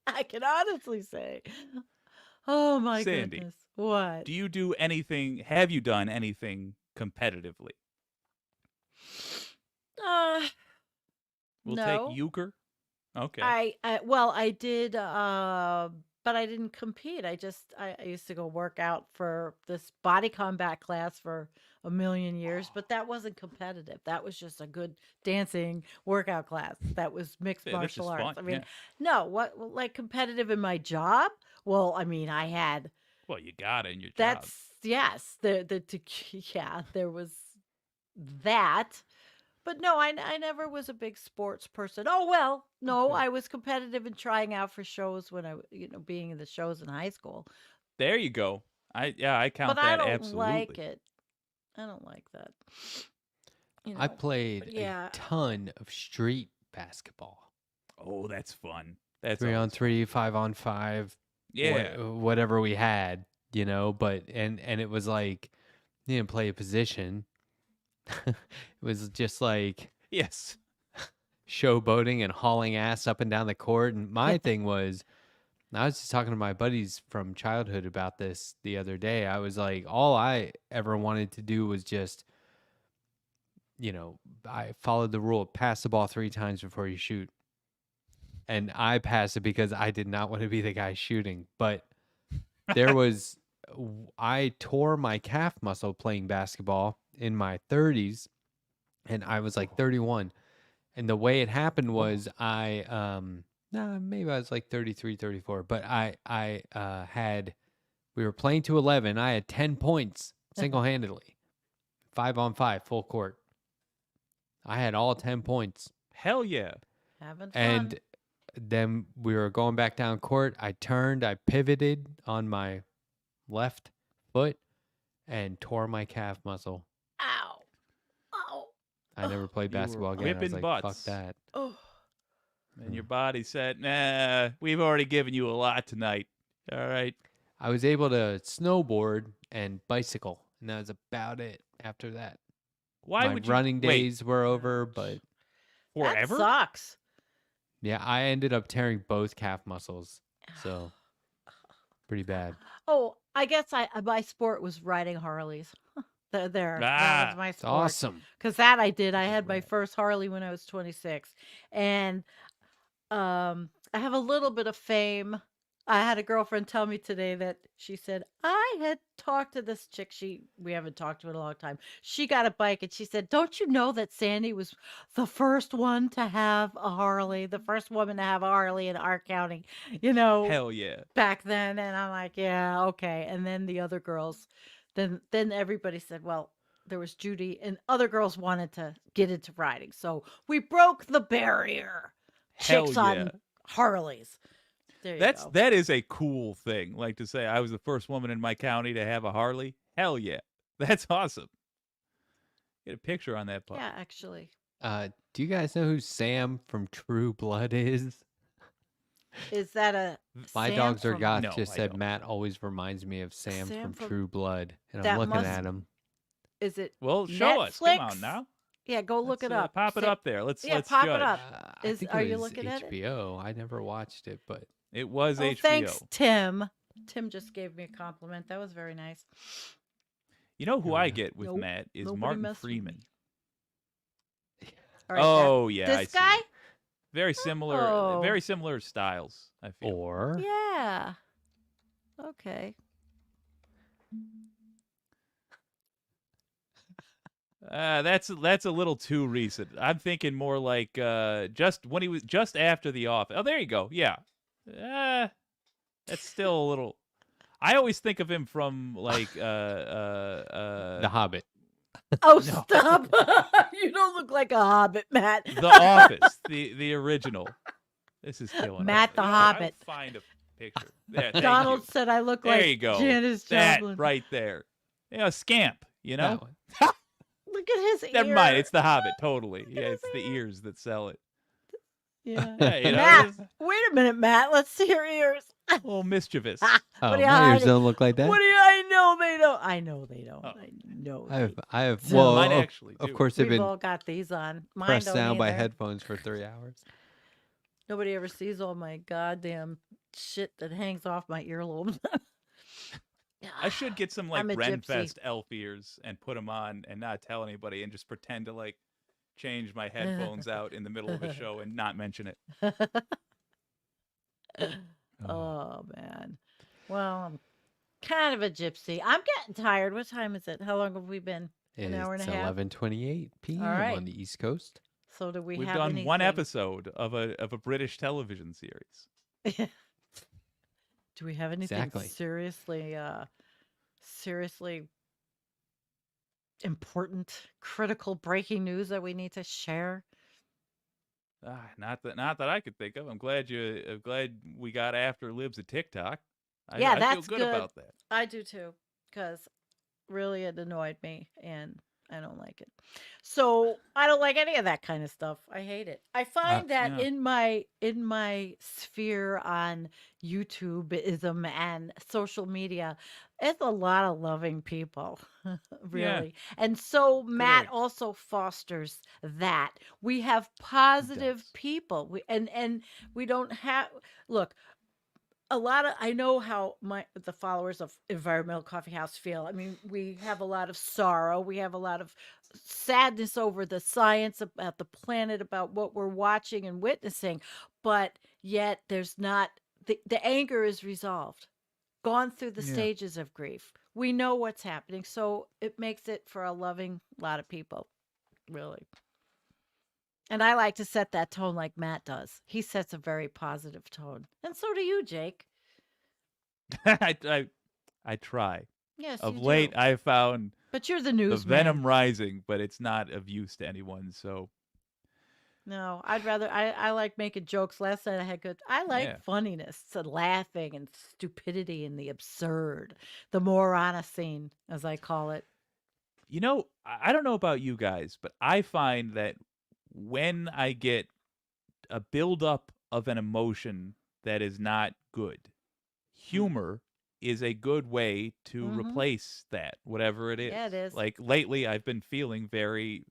I can honestly say. Oh my Sandy, goodness. What? Do you do anything? Have you done anything competitively? We'll No. take euchre. Okay. I did but I didn't compete. I used to go work out for this body combat class for a million years, but that wasn't competitive. That was just a good dancing workout class. That was mixed Yeah, that's martial just arts. fun, I mean, yeah. no, what like competitive in my job? Well, I mean, I had Well, you got it in your job. that's yes, yeah, there was that. But no, I never was a big sports person. Oh, well, no, Okay. I was competitive in trying out for shows when being in the shows in high school. There you go. I count But I that don't absolutely. like it. I don't like that. I played but yeah. a ton of street basketball. Oh, that's fun. That's 3 on always fun. 3, 5 on 5. Yeah. Whatever we had, but and it was like you didn't play a position. It was just like Yes. showboating and hauling ass up and down the court. And my thing was, I was just talking to my buddies from childhood about this the other day. I was like, all I ever wanted to do was just, I followed the rule: pass the ball 3 times before you shoot. And I passed it because I did not want to be the guy shooting. But there was, I tore my calf muscle playing basketball in my 30s, and I was like 31. And the way it happened was maybe I was like 33, 34, but we were playing to 11. I had 10 points single-handedly, 5 on 5, full court. I had all 10 points. Hell yeah. Having fun. And then we were going back down court. I turned, I pivoted on my left foot and tore my calf muscle. Ow. Ow. I never played You were basketball again. I was whipping like, butts. fuck that. Oh. And your body said, nah, we've already given you a lot tonight. All right. I was able to snowboard and bicycle, and that was about it after that. Why My would you running wait, days were over, but forever? That sucks. yeah, I ended up tearing both calf muscles. So pretty bad. Oh, I guess my sport was riding Harleys. That was my It's sport. awesome. Because that I did. I had my Right. first Harley when I was 26. And I have a little bit of fame. I had a girlfriend tell me today that she said, I had talked to this chick. We haven't talked to in a long time. She got a bike and she said, don't you know that Sandy was the first one to have a Harley, the first woman to have a Harley in our county, Hell yeah. back then. And I'm like, yeah, okay. And then the other girls, then everybody said, well, there was Judy and other girls wanted to get into riding. So we broke the barrier. Hell Chicks yeah. on Harleys. There you go. That is a cool thing. Like to say I was the first woman in my county to have a Harley. Hell yeah. That's awesome. Get a picture on that pup. Yeah, actually. Do you guys know who Sam from True Blood is? Is that a My Sam dogs are from- goth No, just I said don't. Matt always reminds me of Sam Sam from from- True Blood. And I'm That looking must- at him. Is it? Well, show us. Come on Netflix? now. Yeah, go look Let's, it up. Pop it Say- up there. Let's Yeah, let's pop it judge. up. I Is- think are it you was looking at it? HBO. I never watched it, but It was Oh, HBO. thanks, Tim. Tim just gave me a compliment. That was very nice. You know who Oh, I yeah. get with Nope, Matt is nobody Martin messed with me. Freeman. All right, Oh yeah, I this see guy? it. Very similar. Oh. Very similar styles. I feel. or Yeah. Okay. That's a little too recent. I'm thinking more like just when he was just after The Office. Oh, there you go. Yeah. That's still a little. I always think of him from like The Hobbit. Oh, No. stop! You don't look like a hobbit, Matt. The Office, the original. This is killing Matt me. the You know what? I'll Hobbit. find a picture. There, thank Donald you. said I look There like you go. Janis That Joplin. right there. Scamp. You know. That one. Look at his ear. Never mind. It's the Hobbit. Totally. Yeah, it's the ears that sell it. Yeah. Yeah, you know, Matt, it's wait a minute, Matt. Let's see your ears. a little mischievous. Oh, What do you my ears hiding? don't look like that. What do you? I know they don't. I know they don't. Oh. I know. I have. So- Well, Mine of- actually of do. course, they've We've been all got these on. Mine pressed don't down by either. headphones for 3 hours. Nobody ever sees all my goddamn shit that hangs off my earlobes. I should get some like I'm a gypsy. Renfest elf ears and put them on and not tell anybody and just pretend to like change my headphones out in the middle of a show and not mention it. Oh man. Well, I'm kind of a gypsy. I'm getting tired. What time is it? How long have we been? An hour and It's a half? 11:28 p.m. right. on the East Coast. So do we We've have done one anything- episode of a British television series. Do we have anything Exactly. seriously important, critical breaking news that we need to share? Not that I could think of. I'm glad we got after libs at TikTok. Yeah, I that's feel good. good about that. I do too, because really it annoyed me and I don't like it. So I don't like any of that kind of stuff. I hate it. I find that yeah. in my sphere on YouTubeism and social media, it's a lot of loving people, really. And so Matt eggs. also fosters that. We have positive does. people. And we don't have look, a lot of I know how the followers of Environmental Coffee House feel. I mean, we have a lot of sorrow. We have a lot of sadness over the science about the planet, about what we're watching and witnessing, but yet there's not the anger is resolved, gone through the Yeah. stages of grief. We know what's happening, so it makes it for a loving lot of people, really. And I like to set that tone like Matt does. He sets a very positive tone. And so do you, Jake. I try. Yes. Of you late, do. I found But you're the the news venom rising, but it's not of use to anyone. So No, I'd rather I like making jokes. Last night I had good I like Yeah. funniness and laughing and stupidity and the absurd. The morana scene, as I call it. you know, I don't know about you guys, but I find that when I get a buildup of an emotion that is not good, humor is a good way to Mhm. replace that, whatever it is. Yeah, it is. Like lately, I've been feeling very,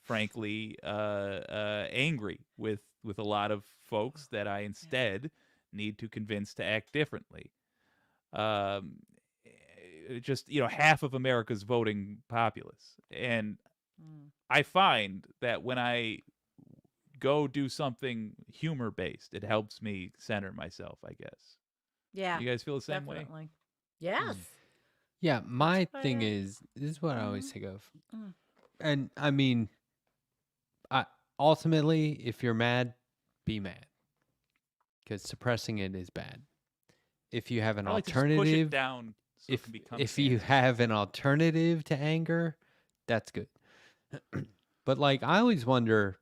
frankly, angry with a lot of folks that I instead need to convince to act differently. Just half of America's voting populace, and Mm. I find that when I go do something humor based, it helps me center myself, I guess. Yeah. You guys feel the same way? Definitely. Yes. Yeah, my why thing I- is this is what I always think of. Mm. And I mean, ultimately, if you're mad, be mad. Because suppressing it is bad. If you have an I like to just push it alternative, down so it can become if you sanity. have an alternative to anger, that's good. But like I always wonder,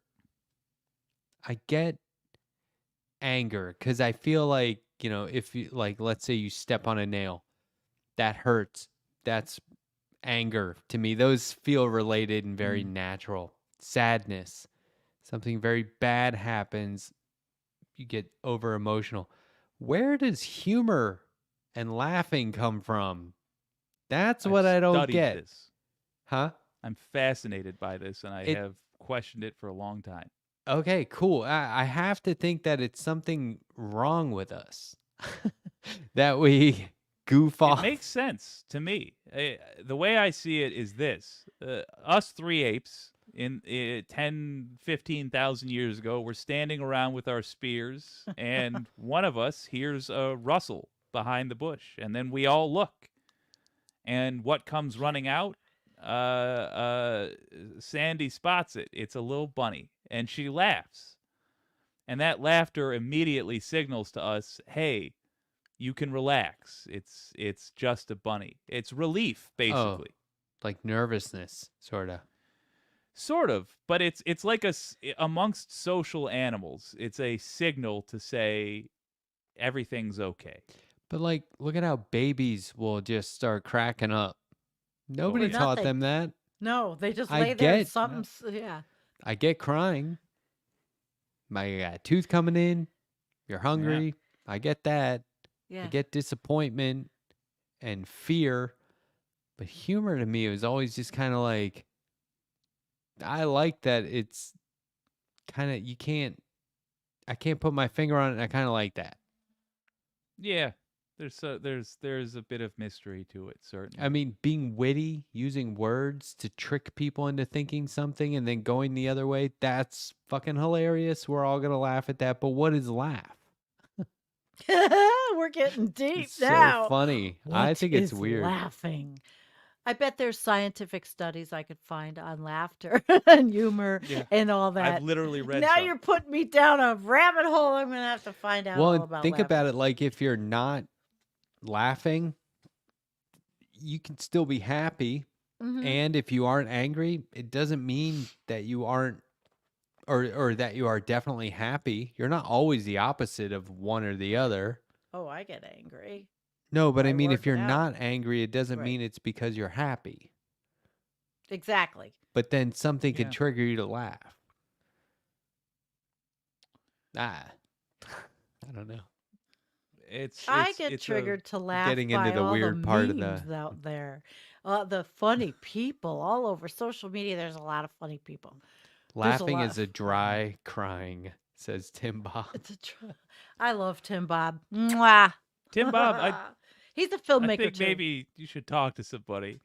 I get anger because I feel like, if you like, let's say you step on a nail, that hurts. That's anger to me. Those feel related and very natural. Sadness, something very bad happens, you get over emotional. Where does humor and laughing come from? That's I've what I don't studied get. this. Huh? I'm fascinated by this, and I It- have questioned it for a long time. Okay, cool. I have to think that it's something wrong with us that we goof It off. makes sense to me. The way I see it is this. Us three apes in 10, 15,000 years ago were standing around with our spears, and one of us hears a rustle behind the bush, and then we all look. And what comes running out? Sandy spots it. It's a little bunny, and she laughs. And that laughter immediately signals to us, hey, you can relax. It's just a bunny. It's relief, basically. Like nervousness, sort of. Sort of, but it's like amongst social animals, it's a signal to say everything's okay. But like, look at how babies will just start cracking up. Nobody For taught nothing. them that. No, they just I lay there and get- something. Yeah. I get crying. My tooth coming in. You're hungry. I get that. Yeah. I get disappointment and fear. But humor to me was always just kind of like, I like that it's kind of, I can't put my finger on it. And I kind of like that. Yeah, there's a bit of mystery to it, certainly. I mean, being witty, using words to trick people into thinking something and then going the other way, that's fucking hilarious. We're all going to laugh at that. But what is laugh? We're getting deep It's now. so funny. I What think it's is weird. Laughing. I bet there's scientific studies I could find on laughter and humor Yeah. and all that. I've literally read now some. you're putting me down a rabbit hole. I'm gonna have to find out all Well, about. think laughter. about it like if you're not laughing, you can still be happy. Mhm. And if you aren't angry, it doesn't mean that you aren't or that you are definitely happy. You're not always the opposite of one or the other. Oh, I get angry. No, but I I mean, work if it you're out. not angry, it doesn't Right. mean it's because you're happy. Exactly. But then something Yeah. could trigger you to laugh. I don't know. I get it's a- triggered to laugh getting by into the all weird the part of memes the- out there. The funny people all over social media. There's a lot of funny people. There's a Laughing lot is of a dry crying, says Tim Bob. It's I love Tim Bob. Mwah. Tim Bob, He's a I filmmaker think too. maybe you should talk to somebody.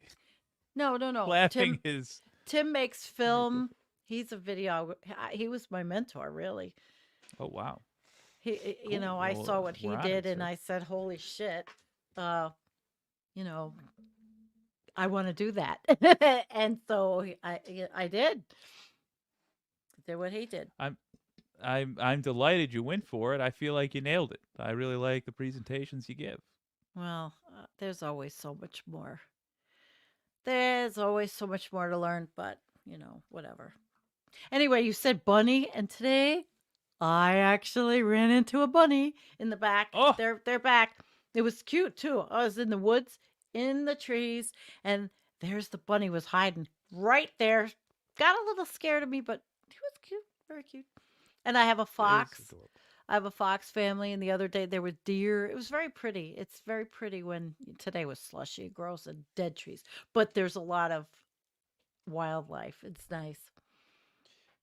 No. Laughing is Tim makes film. He's a video. He was my mentor, really. oh wow. He, Cool. I Well, saw what he we're honored, did, and sir. I said, "Holy shit!" I want to do that, and so I did. Did what he did. I'm delighted you went for it. I feel like you nailed it. I really like the presentations you give. Well, there's always so much more. There's always so much more to learn, but whatever. Anyway, you said bunny, and today I actually ran into a bunny in the back. Oh. They're back. It was cute too. I was in the woods, in the trees, and there's the bunny was hiding right there. Got a little scared of me, but he was cute, very cute. And I have a fox. adorable. I have a fox family, and the other day there were deer. It was very pretty. It's very pretty when today was slushy, gross, and dead trees. But there's a lot of wildlife. It's nice.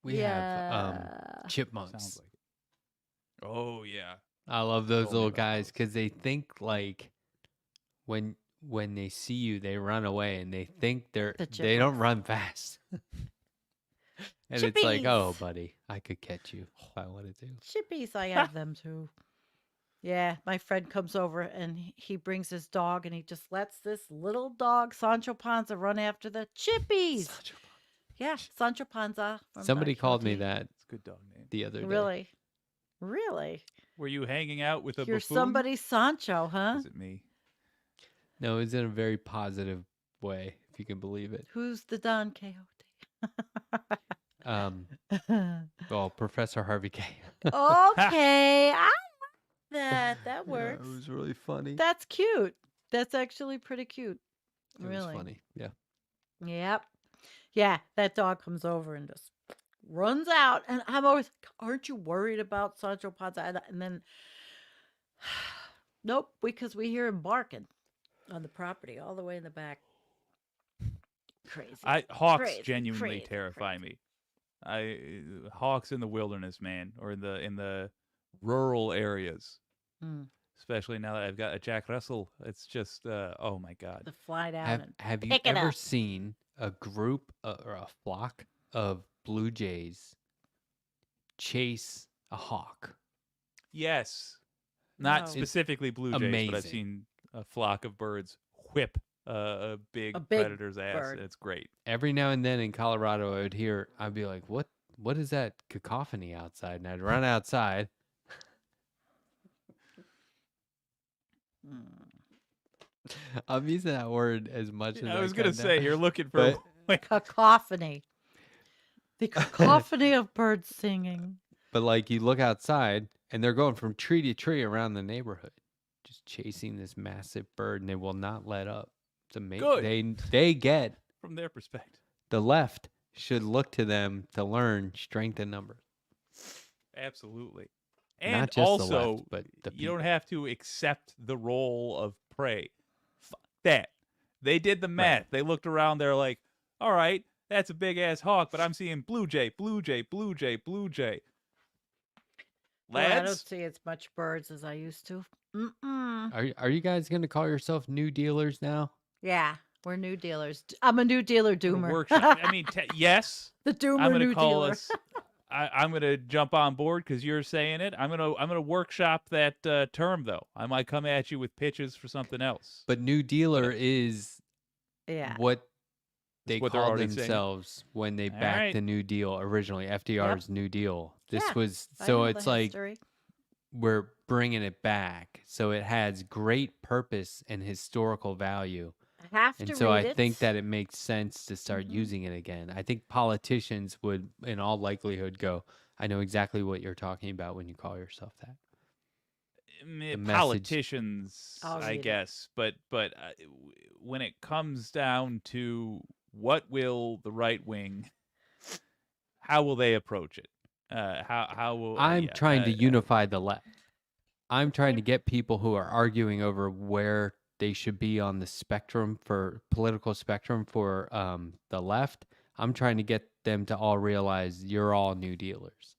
We have chipmunks. Sounds like it. Oh yeah. I love those Told me little about guys those. because they think like when they see you, they run away and they think they don't chipmunks. run fast. And it's like, oh, Chippies. buddy, I could catch you if I wanted to. Chippies, I have them too. Yeah, my friend comes over and he brings his dog and he just lets this little dog, Sancho Panza, run after the chippies. Yeah, Sancho Panza. from Somebody Don called me Quixote. that It's a good dog name. the other day. Really? Really? Were you hanging out with a You're buffoon? somebody's Sancho, huh? Is it me? No, it's in a very positive way, if you can believe it. Who's the Don Quixote? Well, Professor Harvey K. Okay, I like that. That Yeah, works. it was really funny. That's cute. That's actually pretty cute. It was Really? funny. Yeah. Yep. Yeah, that dog comes over and just runs out, and I'm always, aren't you worried about Sancho Panza? And then, nope, because we hear him barking on the property all the way in the back. Crazy. Hawks Crazy, genuinely crazy, terrify crazy. me. Hawks in the wilderness, man, or in the rural areas, Mm, especially now that I've got a Jack Russell. It's just oh my god. to fly down and Have you pick it ever up. seen a group or a flock of blue jays chase a hawk? Yes, not No. specifically blue jays, but I've amazing. seen a flock of birds whip a big big predator's ass. bird. It's great. Every now and then in Colorado, I'd be like, what is that cacophony outside? And I'd run outside. Mm. I'm using that word as much as I was gonna can say now. you're looking for But- Cacophony. The cacophony of birds singing. But like you look outside and they're going from tree to tree around the neighborhood, just chasing this massive bird, and they will not let up. It's amazing. Good. They get from their perspective. the left should look to them to learn strength in numbers. Absolutely. Not And just the also, left, but the you don't people. have to accept the role of prey. Fuck that. They did the math. Right. They looked around. They're like, all right, that's a big ass hawk, but I'm seeing blue jay, blue jay, blue jay, blue jay. Boy, I don't Lads, see as much birds as I used to. Mm-mm. Are you guys gonna call yourself new dealers now? Yeah, we're new dealers. I'm a new dealer a doomer. workshop. I mean, yes, the doomer I'm gonna new call dealer. us. I'm gonna jump on board because you're saying it. I'm gonna workshop that term though. I might come at you with pitches for something else. But new dealer is Yeah. what they what they're called already saying. themselves when they All backed right. the New Deal originally, FDR's New Deal. This Yeah, was I so know it's the like history. we're bringing it back. So it has great purpose and historical value. I have And to so read I it. think that it makes sense to start Mhm. using it again. I think politicians would, in all likelihood, go, I know exactly what you're talking about when you call yourself that. the message- Politicians, I'll I read it. guess, but when it comes down to what will the right wing, how will they approach it? How will I'm yeah, trying to unify the left. I'm trying to Okay. get people who are arguing over where they should be on the spectrum for political spectrum for the left. I'm trying to get them to all realize you're all new dealers.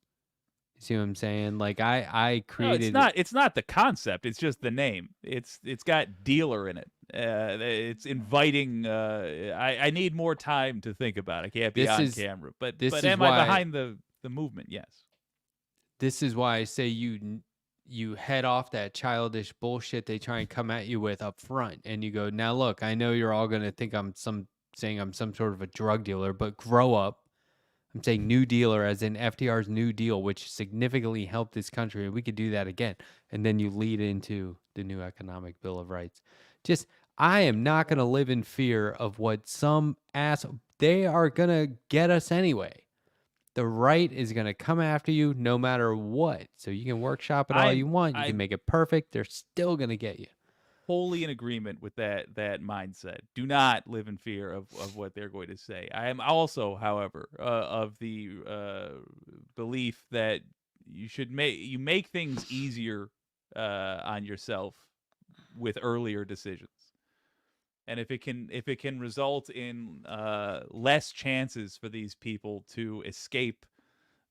You see what I'm saying? Like I No, created it's not the concept. It's just the name. It's got dealer in it. It's inviting. I need more time to think about it. I can't be This on is- camera. But this is am why- I behind the movement? Yes. This is why I say you head off that childish bullshit they try and come at you with up front, and you go, now look, I know you're all gonna think saying I'm some sort of a drug dealer, but grow up. I'm saying new dealer as in FDR's New Deal, which significantly helped this country, and we could do that again. And then you lead into the new economic Bill of Rights. Just I am not gonna live in fear of what some ass they are gonna get us anyway. The right is going to come after you no matter what. So you can workshop it all you want. You I'm- can make it perfect. They're still going to get you. Wholly in agreement with that mindset. Do not live in fear of what they're going to say. I am also, however, of the belief that you make things easier on yourself with earlier decisions. And if it can result in less chances for these people to escape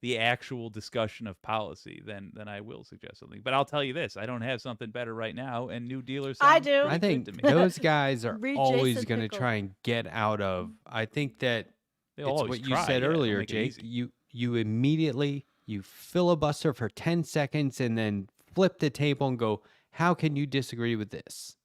the actual discussion of policy, then I will suggest something. But I'll tell you this: I don't have something better right now, and new dealers. I sound do. pretty I good think to me. those guys are Read always Jason going to Pickle. try and get out of. I think that They'll it's always what you try, said yeah, they'll earlier, make it Jake. easy. You immediately you filibuster for 10 seconds and then flip the table and go, how can you disagree with this?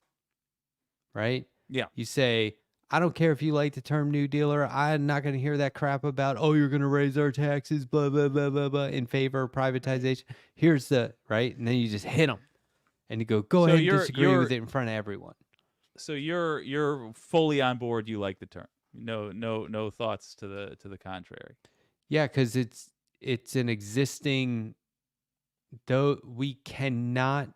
Right? Yeah. You say, I don't care if you like the term new dealer. I'm not going to hear that crap about, oh, you're going to raise our taxes, blah, blah, blah, blah, blah, in favor of privatization. Here's the, right? And then you just hit them. And you go So ahead and you're- disagree with you're- it in front of everyone. So you're fully on board. You like the term. No thoughts to the contrary. Yeah, because it's an existing, though we cannot,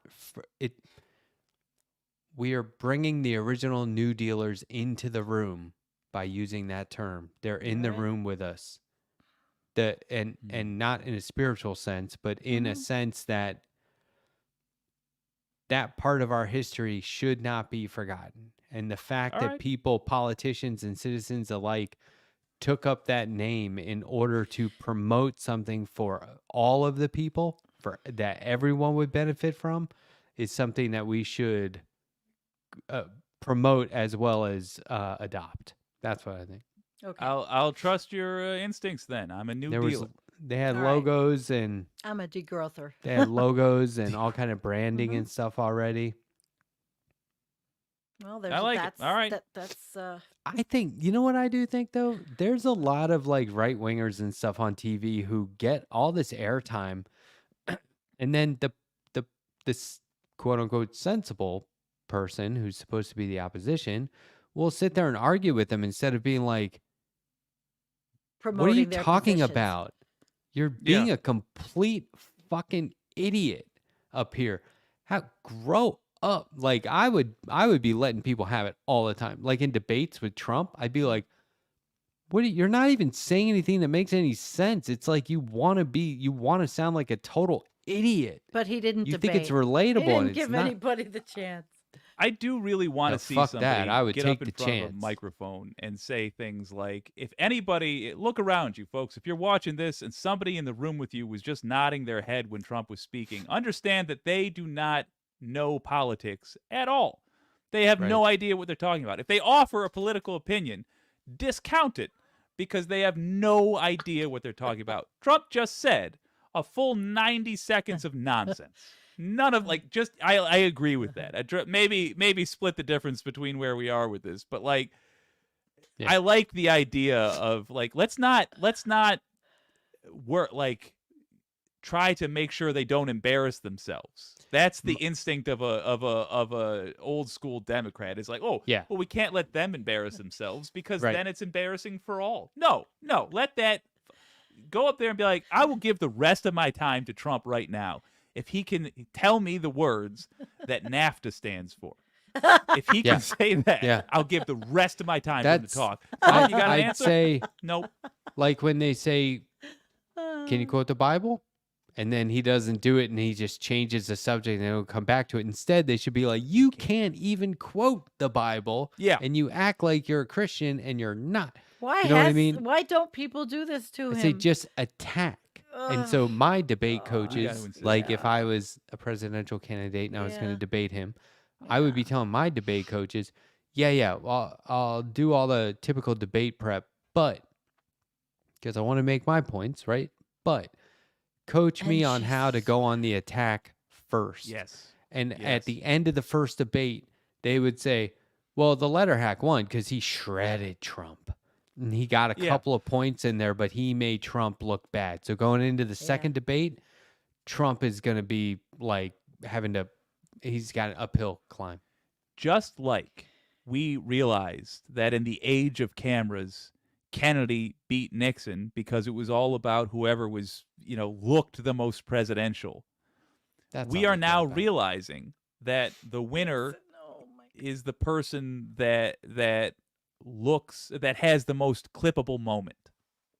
we are bringing the original new dealers into the room by using that term. They're in the Right. room with us. and not in a spiritual sense, but in a sense that part of our history should not be forgotten. And the fact that people, politicians and citizens alike, took up that name in order to promote something for all of the people, for that everyone would benefit from, is something that we should promote as well as adopt. That's what I think. Okay. I'll trust your instincts then. I'm a new dealer. They had All right. logos and I'm a degrowther. they had logos and all kind of branding and stuff already. Well, I like it. All right. That's I think, you know what I do think though? There's a lot of like right wingers and stuff on TV who get all this airtime, and then this quote unquote sensible person who's supposed to be the opposition will sit there and argue with them instead of being like, promoting "What are you their talking positions. about? You're being a complete fucking idiot up here. Grow up." Like I would be letting people have it all the time. Like in debates with Trump, I'd be like, you're not even saying anything that makes any sense. It's like you want to sound like a total idiot. But he didn't You debate. think it's relatable, He didn't and it's give not. anybody the chance. I do really want No, to see fuck somebody that. I would get take up in the front of a chance. microphone and say things like, if anybody, look around you, folks. If you're watching this and somebody in the room with you was just nodding their head when Trump was speaking, understand that they do not know politics at all. They have no idea what they're talking about. If they offer a political opinion, discount it because they have no idea what they're talking about. Trump just said a full 90 seconds of nonsense. None of I agree with that. Maybe split the difference between where we are with this, but I like the idea of let's not work try to make sure they don't embarrass themselves. That's the instinct of a old school Democrat. Is like, well, we can't let them embarrass themselves because then it's embarrassing for all. No, let that go up there and be like, I will give the rest of my time to Trump right now if he can tell me the words that NAFTA stands for. If he can say that, I'll give the rest of my time for him to talk. You got an I'd answer? say, nope. like when they say, "Can you quote the Bible?" and then he doesn't do it and he just changes the subject and he'll come back to it. Instead, they should be like, "You can't even quote the Bible, and you act like you're a Christian and you're not." Why You know what I mean? Why don't people do this to him? I say just attack. And so my debate coaches, like if I was a presidential candidate and I was going to debate him, I would be telling my debate coaches, I'll do all the typical debate prep, but because I want to make my points, right? But coach me on how to go on the attack first. Yes. And at the end of the first debate, they would say, well, the Letterhack won because he shredded Trump. And he got a couple of points in there, but he made Trump look bad. So going into the second debate, Trump is going to be like he's got an uphill climb. Just like we realized that in the age of cameras, Kennedy beat Nixon because it was all about whoever was, looked the most presidential. We are now realizing that the winner is the person that has the most clippable moment.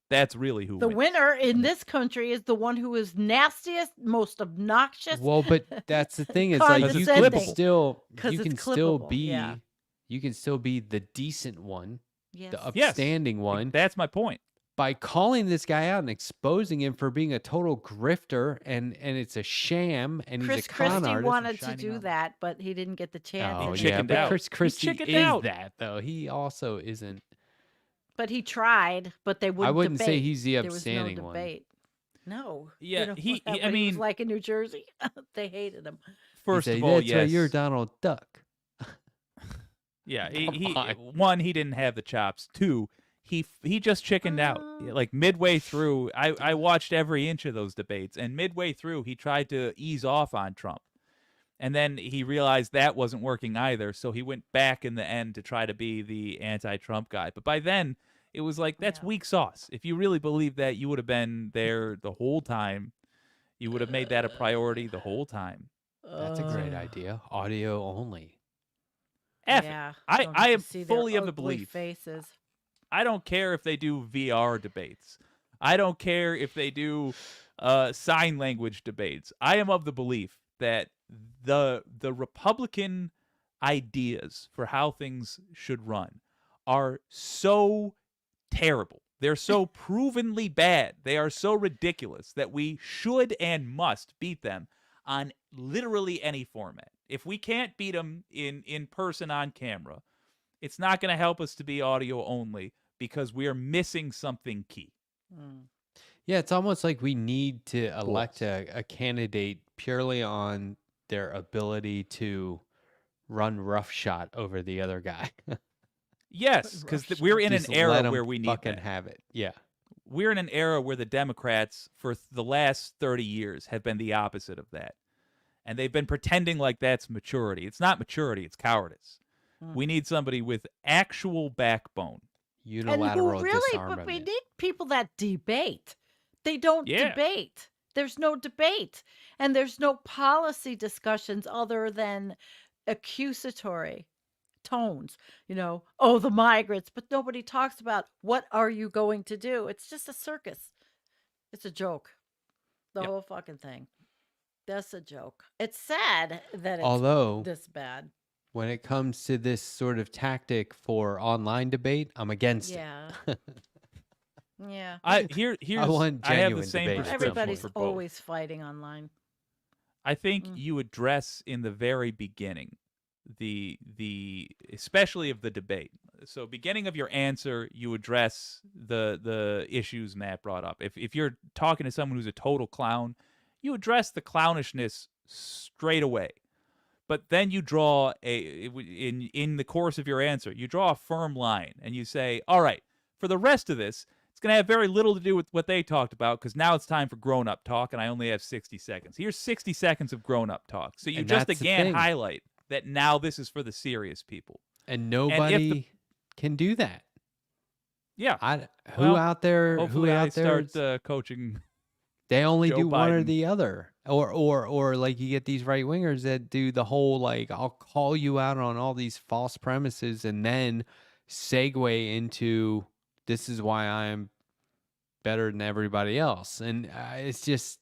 That's really who the wins. winner in this country is the one who is nastiest, most obnoxious. Well, but that's the thing is like you can still be the decent one, the upstanding one. That's my point. By calling this guy out and exposing him for being a total grifter and it's a sham and he's a con Christie artist. wanted to do that, but he didn't get the chance. Oh, He chickened but out. Chris Christie He chickened is out. that though. He also isn't. But he tried, but they wouldn't. I wouldn't say debate. he's the There was upstanding no one. debate. No. Yeah, he I mean, like in New Jersey, they hated him. First He'd say, of all, that's yes. right, you're Donald Duck. Yeah, Come on. one, he didn't have the chops. Two, he just chickened out. Like midway through, I watched every inch of those debates, and midway through, he tried to ease off on Trump. And then he realized that wasn't working either, so he went back in the end to try to be the anti-Trump guy. But by then, it was like, that's weak sauce. If you really believed that, you would have been there the whole time. You would have made that a priority the whole time. That's a great idea. Audio only. Yeah, I am see their fully of the ugly belief. faces. I don't care if they do VR debates. I don't care if they do sign language debates. I am of the belief that the Republican ideas for how things should run are so terrible. They're so provenly bad. They are so ridiculous that we should and must beat them on literally any format. If we can't beat them in person on camera, it's not going to help us to be audio only because we are missing something key. Yeah, it's almost like we need to elect a candidate purely on their ability to run roughshod over the other guy. Yes, because we're in an Just let era 'em where we need fucking that. have it. Yeah. We're in an era where the Democrats for the last 30 years have been the opposite of that. And they've been pretending like that's maturity. It's not maturity, it's cowardice. We need somebody with actual backbone. Unilateral and who really, but disarmament. we need people that debate. They don't Yeah. debate. There's no debate. And there's no policy discussions other than accusatory tones. Oh, the migrants, but nobody talks about what are you going to do? It's just a circus. It's a joke. The Yep. whole fucking thing. That's a joke. It's sad that it's Although, this bad. when it comes to this sort of tactic for online debate, I'm against Yeah. it. Yeah. Here's want I have the genuine same debate. prescription Everybody's for both. always fighting online. I think you address in the very beginning the especially of the debate. So beginning of your answer, you address the issues Matt brought up. If you're talking to someone who's a total clown, you address the clownishness straight away. But then you draw in the course of your answer, you draw a firm line and you say, all right, for the rest of this, it's going to have very little to do with what they talked about because now it's time for grown-up talk and I only have 60 seconds. Here's 60 seconds of grown-up talk. So you And just that's the again thing. highlight that now this is for the serious people. And nobody can do that. Yeah. Who Well, out there? Hopefully Who I out there? start coaching. They only Joe do one or Biden. the other, or like you get these right wingers that do the whole like I'll call you out on all these false premises and then segue into this is why I'm better than everybody else, and it's just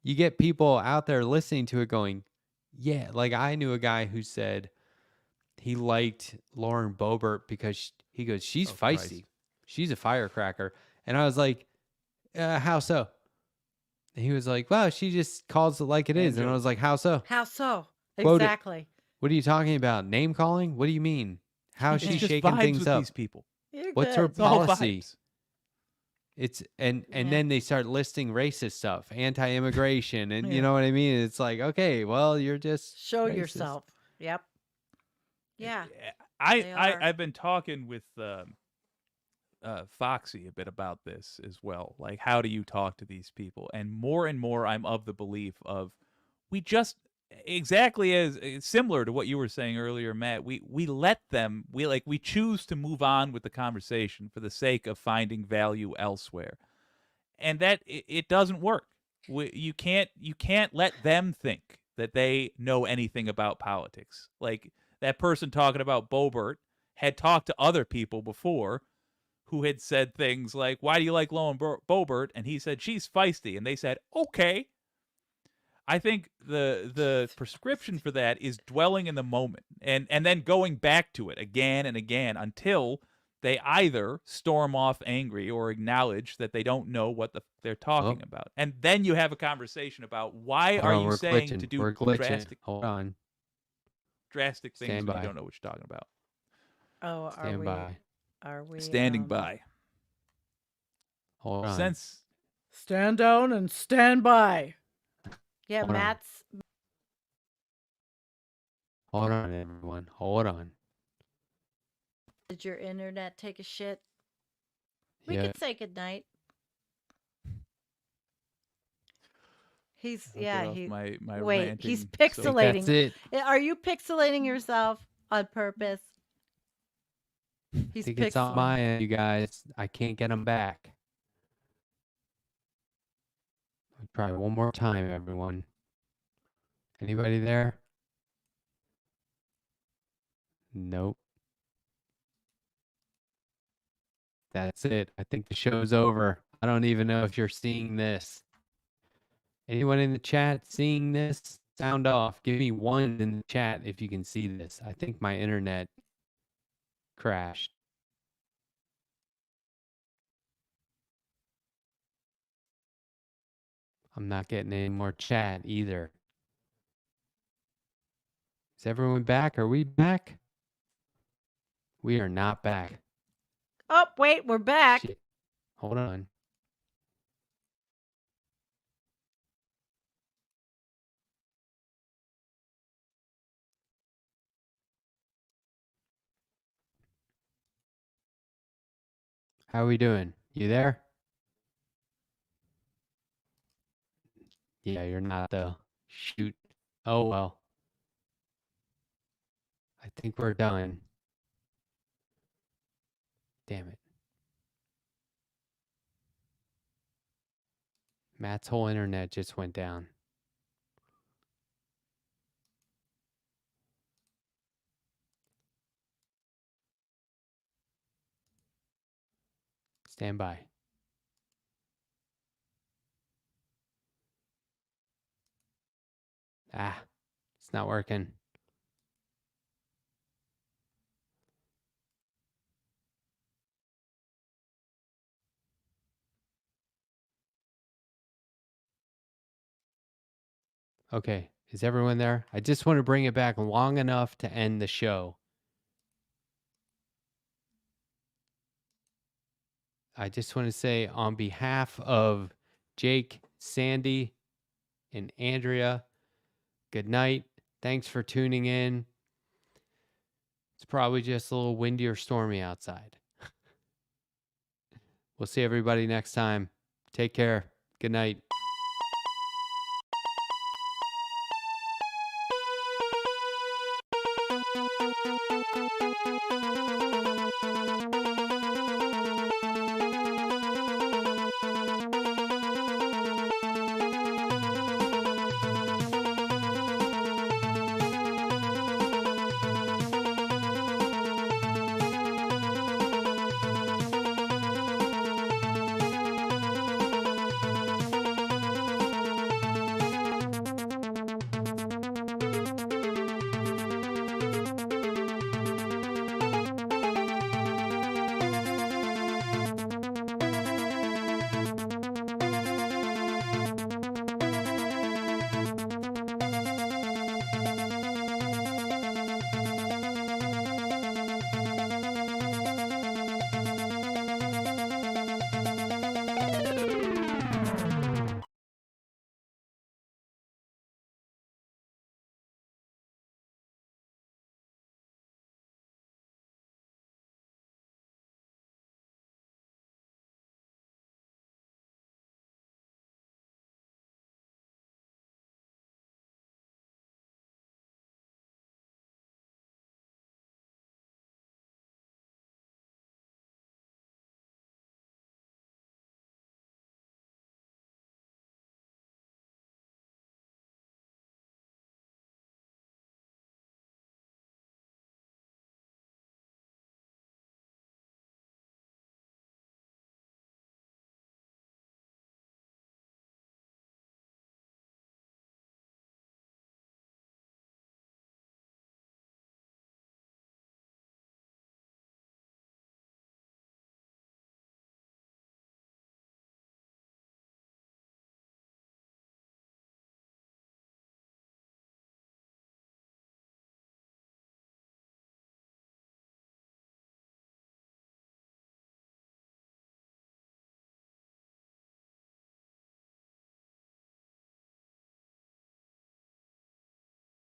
you get people out there listening to it going, yeah, like I knew a guy who said he liked Lauren Boebert because he goes, she's feisty. Christ. She's a firecracker. And I was like, how so? And he was like, well, she just calls it like it is. And I was like, how so? How so? Quote it. Exactly. What are you talking about? Name calling? What do you mean? How is It's she just shaking vibes things with up? these people. You're What's good. her It's all policy? vibes. It's and Yeah. then they start listing racist stuff, anti-immigration, and Yeah. you know what I mean? It's like, okay, well, you're just Show racist. yourself. Yep. Yeah. They I are. I've been talking with Foxy a bit about this as well. Like, how do you talk to these people? And more I'm of the belief of we just exactly as similar to what you were saying earlier, Matt. We let them. We choose to move on with the conversation for the sake of finding value elsewhere, and that it doesn't work. You can't let them think that they know anything about politics. Like that person talking about Boebert had talked to other people before who had said things like, why do you like Lauren Boebert? And he said, she's feisty. And they said, okay. I think the prescription for that is dwelling in the moment and then going back to it again and again until they either storm off angry or acknowledge that they don't know what they're talking about. And then you have a conversation about why Hold are on, you we're saying glitching. to do We're glitching. drastic Hold on. things Stand when by. you don't know what you're talking about. Oh, are Stand we? by. Are we Standing by. Hold on. Since Stand down and stand by. Yeah, Hold on. Matt's. Hold on, everyone. Hold on. Did your internet take a shit? We Yeah. could say goodnight. He's I'll get off he. my Wait, he's ranting pixelating. That's it. Are you pixelating yourself on purpose? I He's think it's on pixelating. my end, you guys. I can't get them back. Try one more time, everyone. Anybody there? Nope. That's it. I think the show's over. I don't even know if you're seeing this. Anyone in the chat seeing this? Sound off. Give me one in the chat if you can see this. I think my internet crashed. I'm not getting any more chat either. Is everyone back? Are we back? We are not back. Oh, wait, we're back. Shit. Hold on. How are we doing? You there? Yeah, you're not though. Shoot. Oh well. I think we're done. Damn it. Matt's whole internet just went down. Stand by. Ah, it's not working. Okay, is everyone there? I just want to bring it back long enough to end the show. I just want to say on behalf of Jake, Sandy, and Andrea, good night. Thanks for tuning in. It's probably just a little windy or stormy outside. We'll see everybody next time. Take care. Good night.